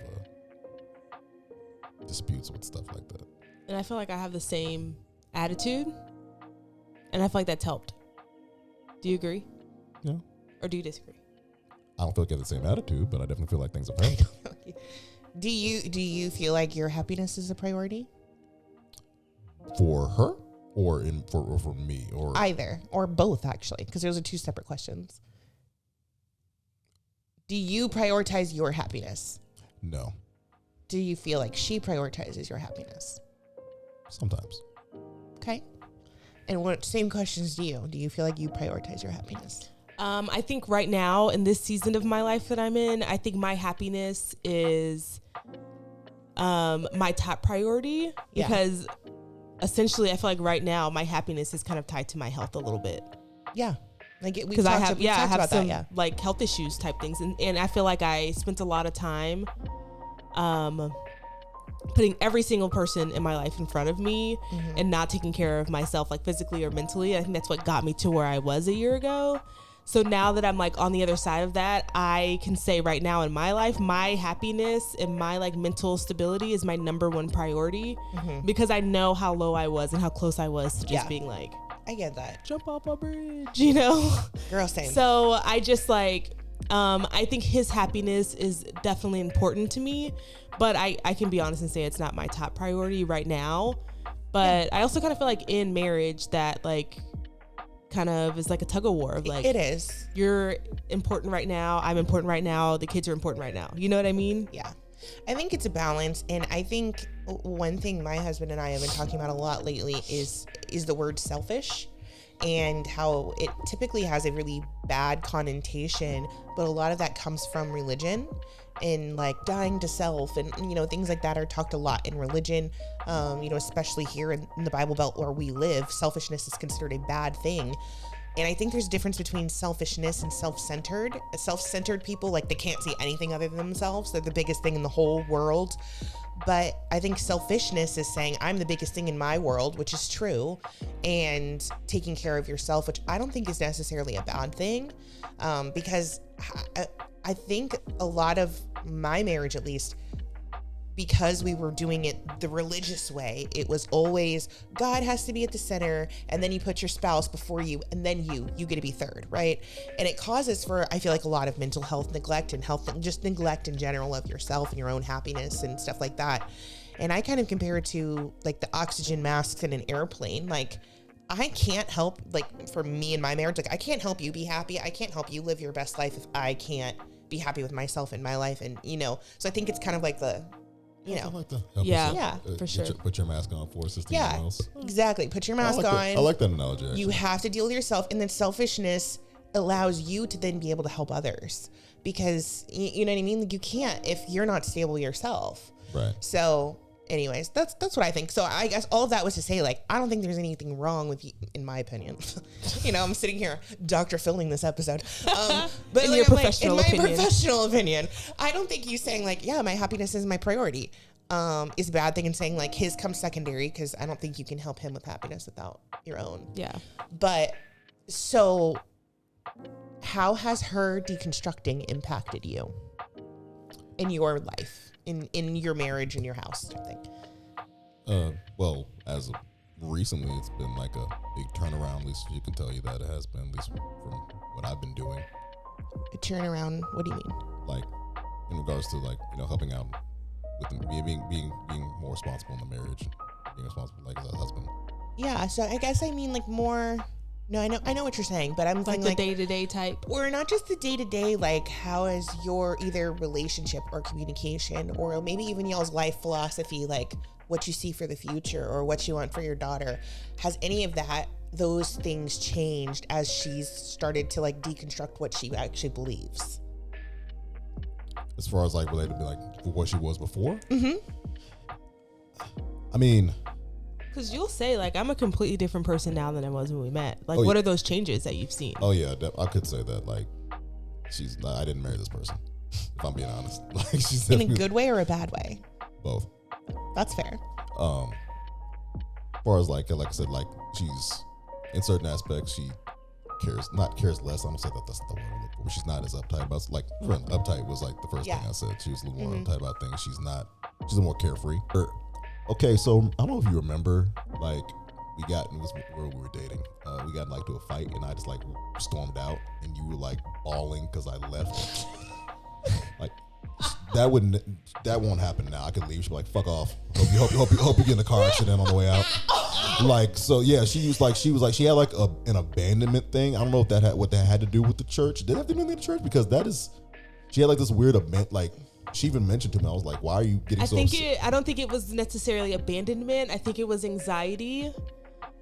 disputes with stuff like that. And I feel like I have the same attitude, and I feel like that's helped. Do you agree? Yeah. Or do you disagree? I don't feel like I have the same attitude, but I definitely feel like things have helped. Do you feel like your happiness is a priority? For her, or for me, or either, or both, actually, because those are two separate questions. Do you prioritize your happiness? No. Do you feel like she prioritizes your happiness? Sometimes. Okay. And what same questions do you? Do you feel like you prioritize your happiness? I think right now in this season of my life that I'm in, I think my happiness is my top priority, because essentially I feel like right now my happiness is kind of tied to my health a little bit. Yeah. Like, because I have some like health issues type things, and I feel like I spent a lot of time putting every single person in my life in front of me and not taking care of myself, like physically or mentally. I think that's what got me to where I was a year ago. So now that I'm like on the other side of that, I can say right now in my life, my happiness and my like mental stability is my number one priority, because I know how low I was and how close I was to just being like, I get that. Jump off a bridge, you know? Girl, same. So I just like, I think his happiness is definitely important to me, but I can be honest and say it's not my top priority right now. But I also kind of feel like in marriage that like kind of is like a tug of war of like, it is. You're important right now. I'm important right now. The kids are important right now. You know what I mean? Yeah. I think it's a balance. And I think one thing my husband and I have been talking about a lot lately is the word selfish, and how it typically has a really bad connotation, but a lot of that comes from religion and like dying to self, and you know, things like that are talked a lot in religion. You know, especially here in the Bible Belt where we live, selfishness is considered a bad thing. And I think there's a difference between selfishness and self-centered. Self-centered people, like, they can't see anything other than themselves. They're the biggest thing in the whole world. But I think selfishness is saying, I'm the biggest thing in my world, which is true, and taking care of yourself, which I don't think is necessarily a bad thing, because I think a lot of my marriage, at least, because we were doing it the religious way, it was always God has to be at the center, and then you put your spouse before you, and then you get to be third, right? And it causes for, I feel like, a lot of mental health neglect and just neglect in general of yourself and your own happiness and stuff like that. And I kind of compare it to like the oxygen masks in an airplane. Like, I can't help, like, for me and my marriage, like, I can't help you be happy. I can't help you live your best life if I can't be happy with myself in my life. And, you know, so I think it's kind of like the, you know, like to help yeah, for sure. Put your mask on for assisting anyone else. Exactly. Put your mask on. I like that analogy. Actually. You have to deal with yourself, and then selfishness allows you to then be able to help others, because you know what I mean. Like, you can't if you're not stable yourself. Right. So, anyways, that's what I think. So I guess all of that was to say, like, I don't think there's anything wrong with you, in my opinion. You know, I'm sitting here, Dr. filming this episode. But in like, your professional opinion. my professional opinion, I don't think you saying like, yeah, my happiness is my priority, is a bad thing, and saying like his comes secondary, because I don't think you can help him with happiness without your own. Yeah. But so how has her deconstructing impacted you in your life, in your marriage, in your house, I think? Well, as of recently, it's been like a big turnaround. At least you can tell you that it has been, at least from what I've been doing. A turnaround? What do you mean? Like, in regards to, like, you know, helping out with being more responsible in the marriage, being responsible like as a husband. Yeah, so I guess I mean like more. No, I know what you're saying, but I'm like saying the like day-to-day type, or not just the day-to-day. Like, how is your either relationship or communication, or maybe even y'all's life philosophy, like what you see for the future or what you want for your daughter? Has any of those things changed as she's started to like deconstruct what she actually believes? as far as like related to be like what she was before. Mm-hmm. I mean, because you'll say like I'm a completely different person now than I was when we met. Like, what are those changes that you've seen? Oh yeah, I could say that. Like, she's not, I didn't marry this person. If I'm being honest, like she's in a good way or a bad way. Both. That's fair. As far as like I said, like she's in certain aspects she cares less. I don't say that's not the word I'm looking for. She's not as uptight about like uptight was like the first thing I said. She was a little more uptight about things. She's a little more carefree. Okay, so I don't know if you remember, like it was where we were dating. We got like to a fight and I just like stormed out and you were like bawling because I left. Like that won't happen now. I could leave. She'd be like, "Fuck off. Hope you get in a car accident on the way out." Like, so yeah, she had like an abandonment thing. I don't know if what that had to do with the church. Did it have to do with the church? Because she had like this weird like. She even mentioned to me, I was like, "Why are you getting so upset?" I don't think it was necessarily abandonment. I think it was anxiety.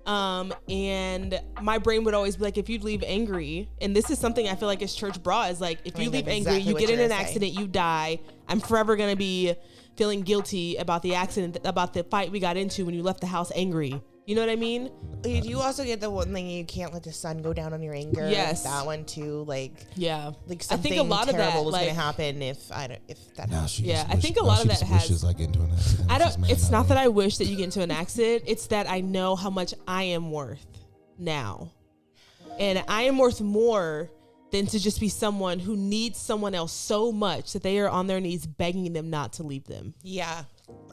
And my brain would always be like, if you leave angry, and this is something I feel like is church brought, is like, if you leave angry, you get in an accident, you die. I'm forever going to be feeling guilty about the accident, about the fight we got into when you left the house angry. You know what I mean? You also get the one thing, you can't let the sun go down on your anger. Yes. That one too, like, yeah. Like something I think a lot terrible of that was like, going to happen if that happens. I think a lot of that has. I get into an accident. It's not that I wish that you get into an accident. It's that I know how much I am worth now, and I am worth more than to just be someone who needs someone else so much that they are on their knees begging them not to leave them. Yeah.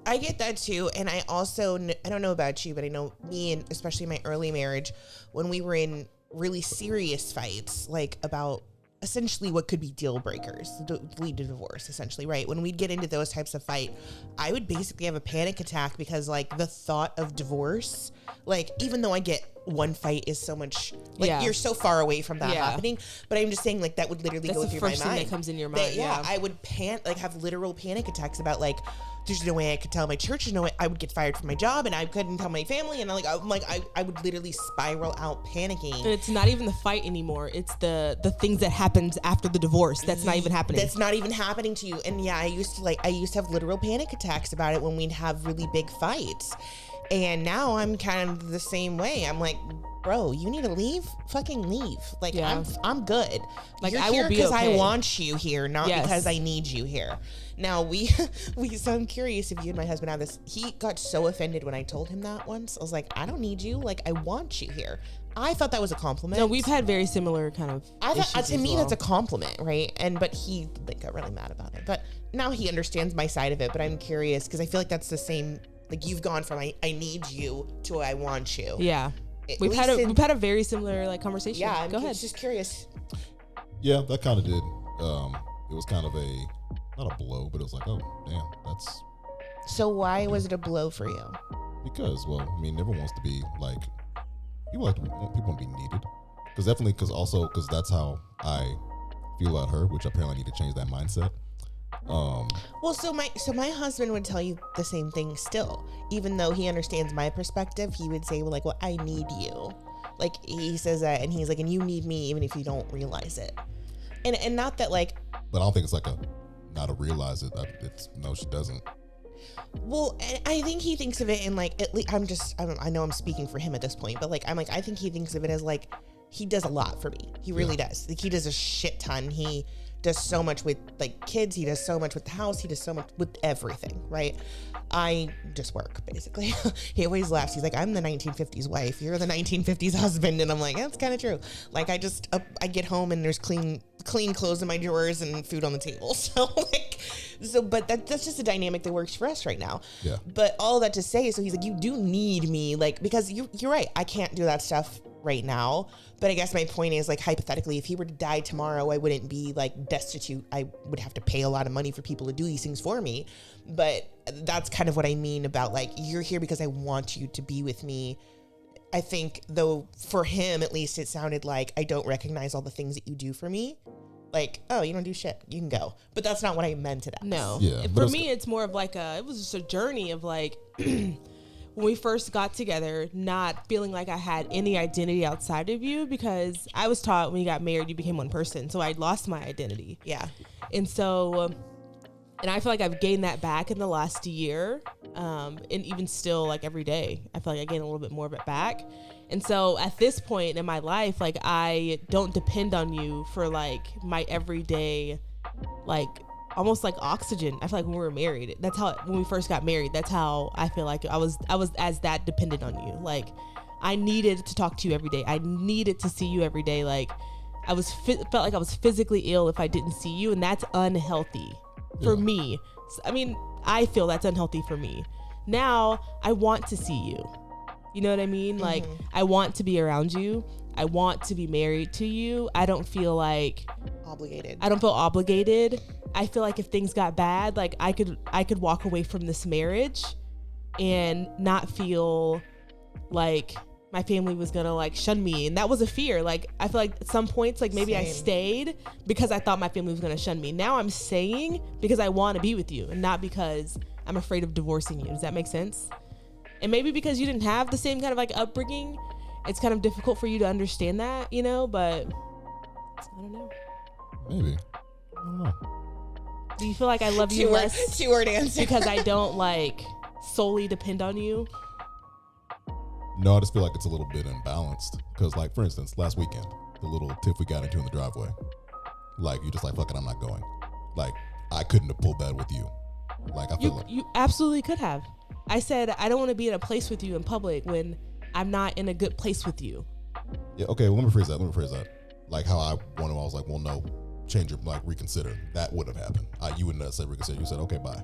I get that too. And I also, I don't know about you, but I know me, and especially in my early marriage, when we were in really serious fights, like about essentially what could be deal breakers, lead to divorce, essentially, right? When we'd get into those types of fight, I would basically have a panic attack because like the thought of divorce, like even though I get one fight is so much, like you're so far away from that happening, but I'm just saying like that would literally go through my mind. That's the first thing that comes in your mind. I would have literal panic attacks about like, there's no way I could tell my church, there's no way I would get fired from my job, and I couldn't tell my family, and I would literally spiral out panicking. And it's not even the fight anymore. It's the things that happens after the divorce. That's not even happening. That's not even happening to you. And I used to have literal panic attacks about it when we'd have really big fights. And now I'm kind of the same way. I'm like, bro, you need to leave? Fucking leave. Like, I'm good. Like, you're I will be because okay. I want you here, not because I need you here. Now, so I'm curious if you and my husband have this. He got so offended when I told him that once. I was like, I don't need you. Like, I want you here. I thought that was a compliment. No, we've had very similar kind of to me, that's a compliment, right? But he got really mad about it. But now he understands my side of it. But I'm curious because I feel like that's the same. Like, you've gone from I need you to I want you. Yeah. We've had a very similar like conversation. Yeah, Go ahead. Just curious. Yeah, that kind of did. It was kind of not a blow, but it was like, oh damn, that's. So why was it a blow for you? Because everyone wants to be like, people want to be needed. Because that's how I feel about her, which apparently I need to change that mindset. So my husband would tell you the same thing still, even though he understands my perspective. He would say, well, I need you. Like, he says that, and he's like, and you need me even if you don't realize it. And not that like. But I don't think it's like not to realize it. No, she doesn't. Well, I think he thinks of it in like, at least I know I'm speaking for him at this point, but like, I think he thinks of it as like, he does a lot for me. He really does. Like, he does a shit ton. He does so much with like kids. He does so much with the house. He does so much with everything, right? I just work, basically. He always laughs. He's like, I'm the 1950s wife. You're the 1950s husband. And I'm like, that's kind of true. Like, I get home and there's clean clothes in my drawers and food on the table. But that's just a dynamic that works for us right now. Yeah. But all that to say, so he's like, you do need me, like, because you're right. I can't do that stuff right now. But I guess my point is, like, hypothetically, if he were to die tomorrow, I wouldn't be like destitute. I would have to pay a lot of money for people to do these things for me. But that's kind of what I mean about like, you're here because I want you to be with me. I think, though, for him, at least, it sounded like I don't recognize all the things that you do for me. Like, oh, you don't do shit, you can go. But that's not what I meant it as. No. Yeah, for me, it's more of like it was just a journey of like, when we first got together, not feeling like I had any identity outside of you, because I was taught when you got married, you became one person. So I lost my identity. Yeah. And so And I feel like I've gained that back in the last year. And even still, like every day, I feel like I gain a little bit more of it back. And so at this point in my life, like I don't depend on you for like my everyday, like almost like oxygen. I feel like when we were married, that's how, when we first got married, that's how I feel like I was as that dependent on you. Like I needed to talk to you every day. I needed to see you every day. Like I felt like I was physically ill if I didn't see you. And that's unhealthy for me. I mean, I feel that's unhealthy for me. Now I want to see you. You know what I mean? Mm-hmm. Like I want to be around you. I want to be married to you. I don't feel like obligated. I don't feel obligated. I feel like if things got bad, like I could walk away from this marriage and not feel like my family was gonna like shun me. And that was a fear. Like I feel like at some points, like maybe I stayed because I thought my family was gonna shun me. Now I'm staying because I want to be with you and not because I'm afraid of divorcing you. Does that make sense? And maybe because you didn't have the same kind of like upbringing, it's kind of difficult for you to understand that, you know, but I don't know. Maybe. I don't know. Do you feel like I love you less? Two-word answer. Because I don't like solely depend on you? No, I just feel like it's a little bit imbalanced. Because like, for instance, last weekend, the little tiff we got into in the driveway, like you just like, fuck it, I'm not going. Like I couldn't have pulled that with you. Like I feel like you absolutely could have. I said, I don't want to be in a place with you in public when I'm not in a good place with you. Yeah, okay, well, let me phrase that. Like how I was like, well, no, change your, like, reconsider. That wouldn't have happened. You wouldn't have said reconsider. You said, okay, bye.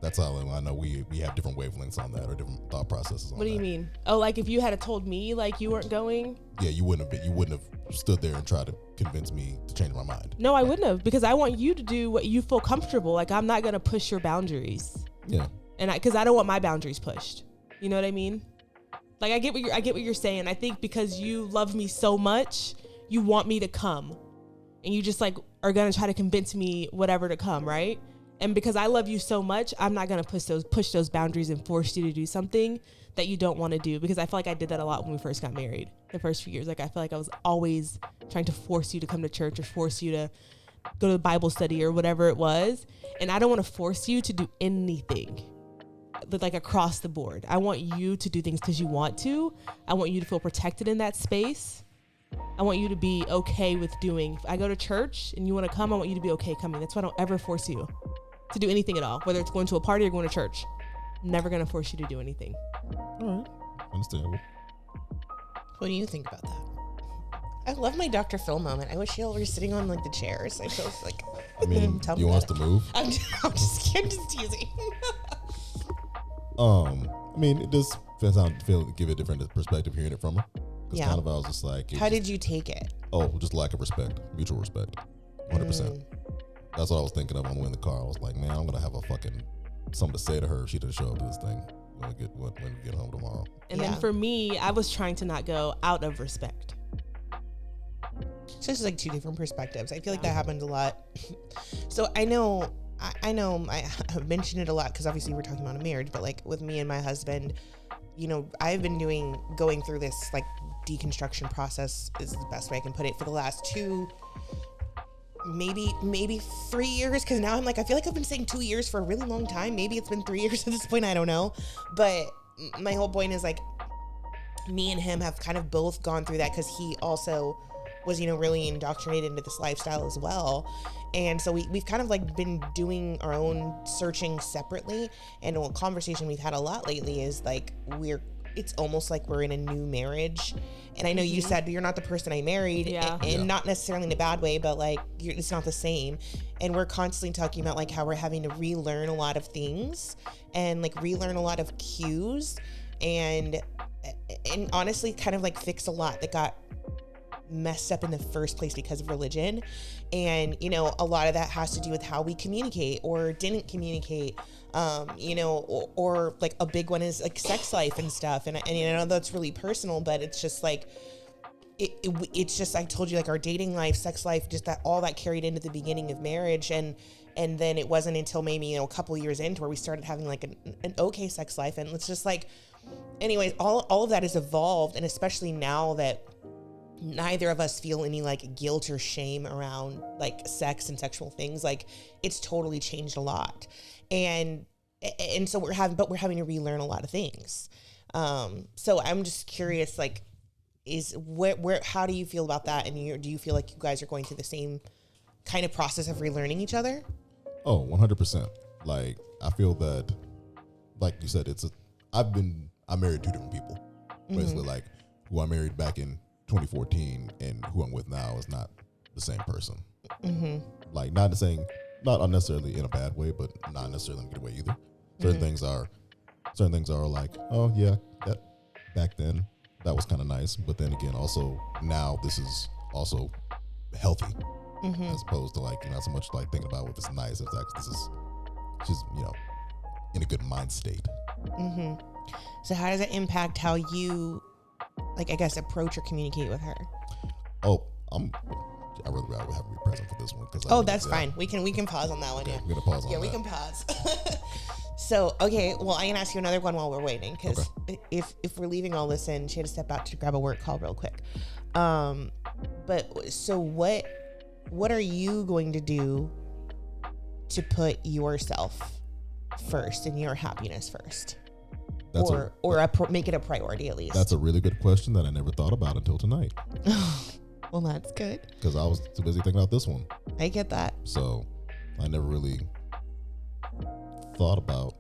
That's how I know we have different wavelengths on that or different thought processes on that. What do you mean? Oh, like if you had told me like you weren't going? Yeah, you wouldn't have stood there and tried to convince me to change my mind. No, I wouldn't have, because I want you to do what you feel comfortable. Like I'm not going to push your boundaries. Yeah. And because I don't want my boundaries pushed. You know what I mean? Like I get what you're saying. I think because you love me so much, you want me to come, and you just like are gonna try to convince me whatever to come, right? And because I love you so much, I'm not gonna push those boundaries and force you to do something that you don't want to do. Because I feel like I did that a lot when we first got married. The first few years, like I feel like I was always trying to force you to come to church or force you to go to Bible study or whatever it was, and I don't want to force you to do anything. Like across the board. I want you to do things because you want to. I want you to feel protected in that space. I want you to be okay with doing. If I go to church and you want to come, I want you to be okay coming. That's why I don't ever force you to do anything at all, whether it's going to a party or going to church. I'm never going to force you to do anything. All right. Understandable. What do you think about that? I love my Dr. Phil moment. I wish y'all were sitting on like the chairs. I feel like. I mean, you want us to move? I'm just teasing. I mean, it does give a different perspective hearing it from her. Yeah. Kind of, I was just like, how did you take it? Oh, just lack of respect, mutual respect, 100%. That's what I was thinking of on the way in the car. I was like, man, I'm gonna have something to say to her if she doesn't show up to this thing when we get home tomorrow. And then for me, I was trying to not go out of respect. So it's like two different perspectives. I feel like that happens a lot. So I know I've mentioned it a lot because obviously we're talking about a marriage, but like with me and my husband, you know, I've been going through this like deconstruction process is the best way I can put it for the last 2, maybe 3 years. Cause now I'm like, I feel like I've been saying 2 years for a really long time. Maybe it's been 3 years at this point. I don't know. But my whole point is like me and him have kind of both gone through that because he also was, you know, really indoctrinated into this lifestyle as well. And so we've kind of like been doing our own searching separately. And a conversation we've had a lot lately is like, it's almost like we're in a new marriage. And I know you said you're not the person I married, and not necessarily in a bad way, but like it's not the same. And we're constantly talking about like how we're having to relearn a lot of things and like relearn a lot of cues and honestly kind of like fix a lot that got messed up in the first place because of religion. And you know, a lot of that has to do with how we communicate or didn't communicate, you know, or like a big one is like sex life and stuff. And you know, that's really personal, but it's just like it's just, I told you, like our dating life, sex life, just that all that carried into the beginning of marriage. And then it wasn't until maybe, you know, a couple years into where we started having like an okay sex life. And it's just like, anyways, all of that has evolved. And especially now that, neither of us feel any like guilt or shame around like sex and sexual things. Like it's totally changed a lot. And so we're having to relearn a lot of things. So I'm just curious, like, how do you feel about that? And do you feel like you guys are going through the same kind of process of relearning each other? Oh, 100%. Like, I feel that, like you said, I married two different people. Basically, like, who I married back in 2014 and who I'm with now is not the same person. Like, not necessarily in a bad way, but not necessarily in a good way either. Certain things are like, oh yeah, that back then that was kind of nice, but then again, also now this is also healthy, as opposed to like not so much like thinking about what is nice. It's like she's in a good mind state. So how does it impact how you, like, I guess, approach or communicate with her? Oh, I really rather have me present for this one because. Oh, that's fine. We can pause on that one. Okay, Yeah, we're gonna pause on that. Yeah, we can pause. So, okay, well, I can ask you another one while we're waiting, because if we're leaving all this in, she had to step out to grab a work call real quick. But so what are you going to do to put yourself first and your happiness first? Make it a priority at least? That's a really good question that I never thought about until tonight. Well, that's good. Because I was too busy thinking about this one. I get that. So I never really thought about.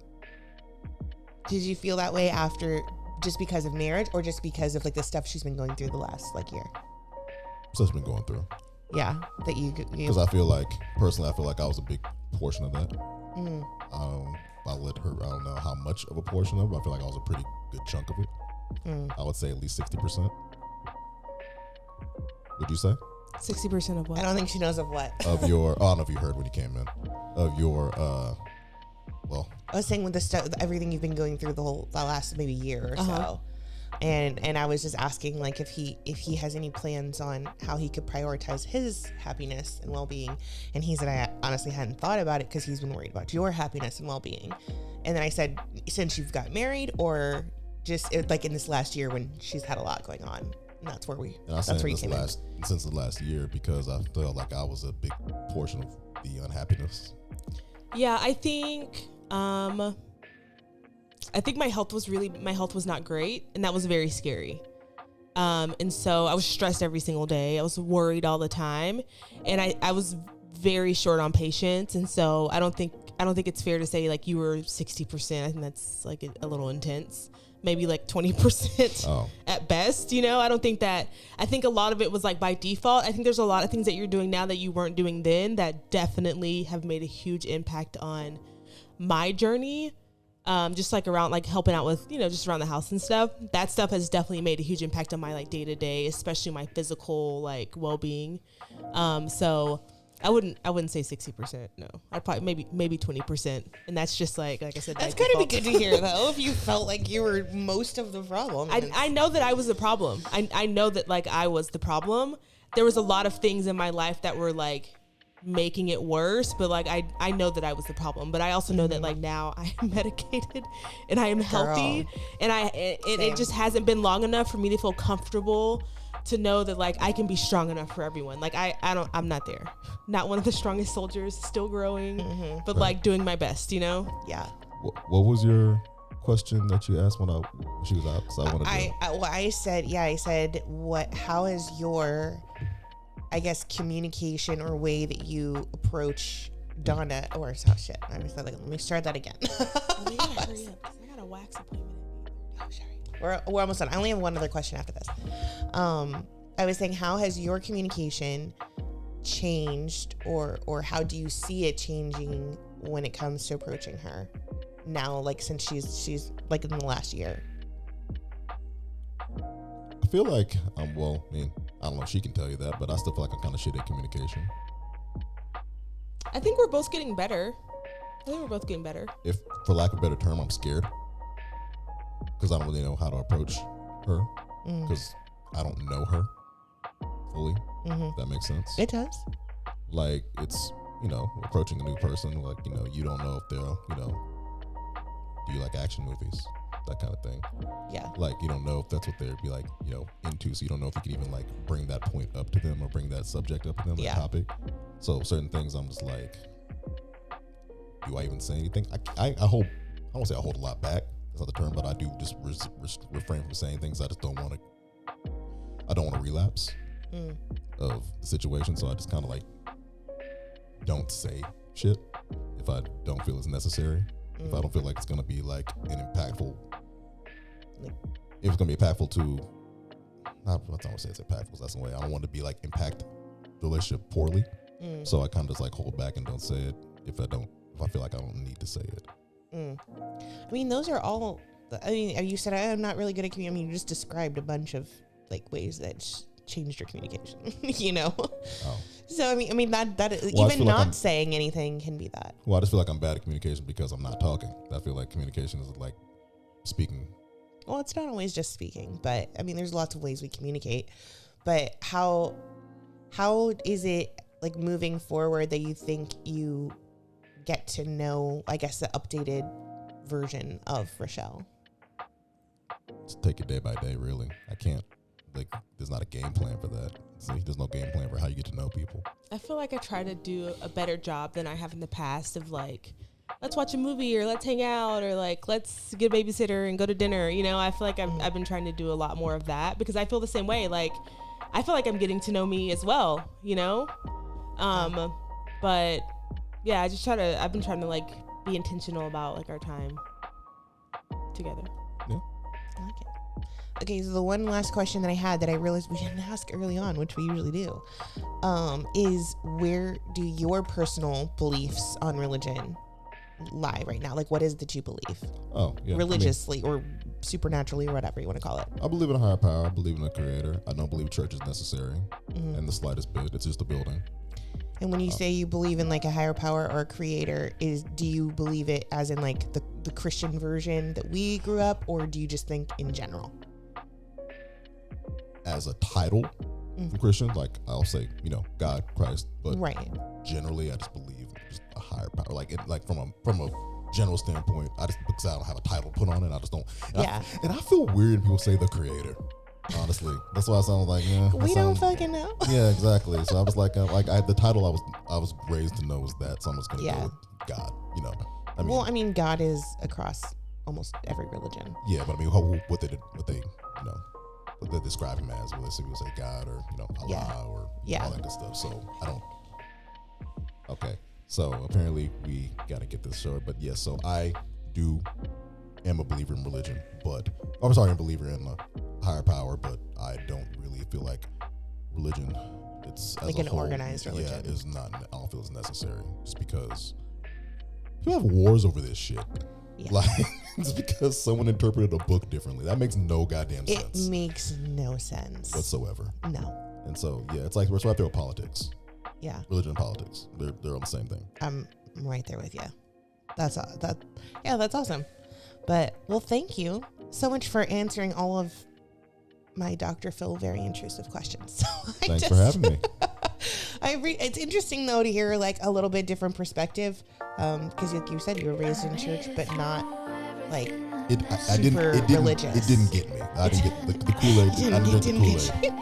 Did you feel that way after, just because of marriage, or just because of like the stuff she's been going through the last like year? Stuff's been going through. Yeah, that you. Because I feel like personally, I was a big portion of that. I let her. I don't know how much of a portion of it. I feel like I was a pretty good chunk of it. I would say at least 60%. Would you say? 60% of what? I don't think she knows of what. Of your. Oh, I don't know if you heard when you came in. Of your. Well, I was saying with the stuff, everything you've been going through the last maybe year or so, and I was just asking like if he has any plans on how he could prioritize his happiness and well-being, and he said I honestly hadn't thought about it because he's been worried about your happiness and well-being, and then I said since you've got married or just like in this last year when she's had a lot going on, and that's where you came in. Since the last year, because I felt like I was a big portion of the unhappiness. Yeah, I think my health was not great, and that was very scary. And so I was stressed every single day. I was worried all the time, and I was very short on patience. And so I don't think it's fair to say like you were 60%. I think that's like a little intense. Maybe like 20% at best, I think a lot of it was like by default. I think there's a lot of things that you're doing now that you weren't doing then that definitely have made a huge impact on my journey. Just like around like helping out with, just around the house and stuff. That stuff has definitely made a huge impact on my like day to day, especially my physical like well-being. So I wouldn't say 60%. No, I'd probably maybe 20%, and that's just like I said. That's gotta be good to hear though. If you felt like you were most of the problem, I know that I was the problem. I know that like I was the problem. There was a lot of things in my life that were like making it worse, but like I know that I was the problem. But I also know that like now I am medicated and I am healthy, and it just hasn't been long enough for me to feel comfortable to know that like I can be strong enough for everyone. Like I'm not there. Not one of the strongest soldiers, still growing, but like doing my best, Yeah. What was your question that you asked when she was out? So I said how is your, I guess, communication or way that you approach Donna or shit. I was like, let me start that again. Oh, yeah, hurry up, 'cause I got a wax appointment. Oh, sorry. We're almost done. I only have one other question after this. I was saying, how has your communication changed, or how do you see it changing when it comes to approaching her now, like since she's like in the last year? I feel like I don't know if she can tell you that, but I still feel like I'm kind of shit at communication. I think we're both getting better. If, for lack of a better term, I'm scared because I don't really know how to approach her because I don't know her fully. If that makes sense. It does. Like it's, approaching a new person, like, you don't know if they'll, do you like action movies? That kind of thing. Yeah. like you don't know if that's what they'd be like, into. So you don't know if you can even like bring that point up to them or bring that subject up to them, that topic. So certain things I'm just like, do I even say anything? I won't say I hold a lot back. That's not the term, but I do just refrain from saying things. I don't want to relapse of the situation. So I just kind of like don't say shit if I don't feel it's necessary. If I don't feel like it's going to be like an impactful, if it's going to be impactful to, I don't want to say it's impactful, that's the way. I don't want to be like impact the relationship poorly. So I kind of just like hold back and don't say it if I feel like I don't need to say it. I mean, those are all, you said I'm not really good at communicating. I mean, you just described a bunch of like ways that changed your communication, Oh. So, I mean, that even not like saying anything can be that. Well, I just feel like I'm bad at communication because I'm not talking. I feel like communication is like speaking. Well, it's not always just speaking, but I mean, there's lots of ways we communicate. But how is it like moving forward that you think you get to know, I guess, the updated version of Rochelle? Just take it day by day, really. I can't, like, there's not a game plan for that. There's no game plan for how you get to know people. I feel like I try to do a better job than I have in the past of like, let's watch a movie or let's hang out or like, let's get a babysitter and go to dinner. I feel like I've been trying to do a lot more of that because I feel the same way. Like, I feel like I'm getting to know me as well, but yeah, I've been trying to like be intentional about like our time together. Yeah. I like it. Okay, so the one last question that I had that I realized we didn't ask early on, which we usually do, is where do your personal beliefs on religion lie right now? Like, what is it that you believe? Oh, yeah. Religiously or supernaturally or whatever you want to call it. I believe in a higher power. I believe in a creator. I don't believe church is necessary in the slightest bit. It's just a building. And when you say you believe in like a higher power or a creator, do you believe it as in like the Christian version that we grew up, or do you just think in general? As a title for Christian, like I'll say, God, Christ, but generally I just believe just a higher power. Like from a general standpoint, because I don't have a title put on it, I just don't. And I feel weird when people say the creator. Honestly, that's why I sound like we don't fucking know. Yeah, exactly. So I was like the title I was raised to know was that, so I'm just gonna go with God. I mean, God is across almost every religion. Yeah, but I mean, what they describe him as, whether people say God or Allah or all that good stuff. So I don't. Okay, so apparently we gotta get this short, but yes, so I am a believer in religion, but I'm a believer in a higher power, but I don't really feel like religion, it's as like an whole, organized religion. Yeah, is not. I don't feel it's necessary, just because people have wars over this shit. Yeah. Like, it's because someone interpreted a book differently. That makes no goddamn sense. It makes no sense whatsoever. No. And so it's like we're right there with politics. Yeah. Religion and politics, they're on the same thing. I'm right there with you. That's awesome. But well, thank you so much for answering all of my Dr. Phil very intrusive questions. Thanks for having me. It's interesting though to hear like a little bit different perspective, because like you said, you were raised in church, but not like religious. It didn't get me. I didn't get the Kool-Aid. I didn't get the Kool-Aid.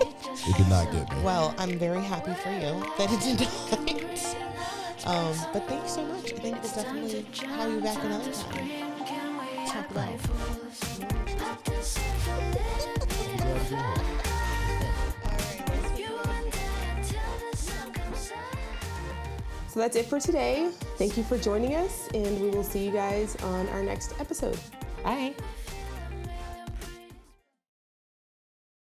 It did not get me. Well, I'm very happy for you that it did not. But thanks so much. I think we'll definitely have you back another time. Talk about it. So that's it for today. Thank you for joining us, and we will see you guys on our next episode. Bye.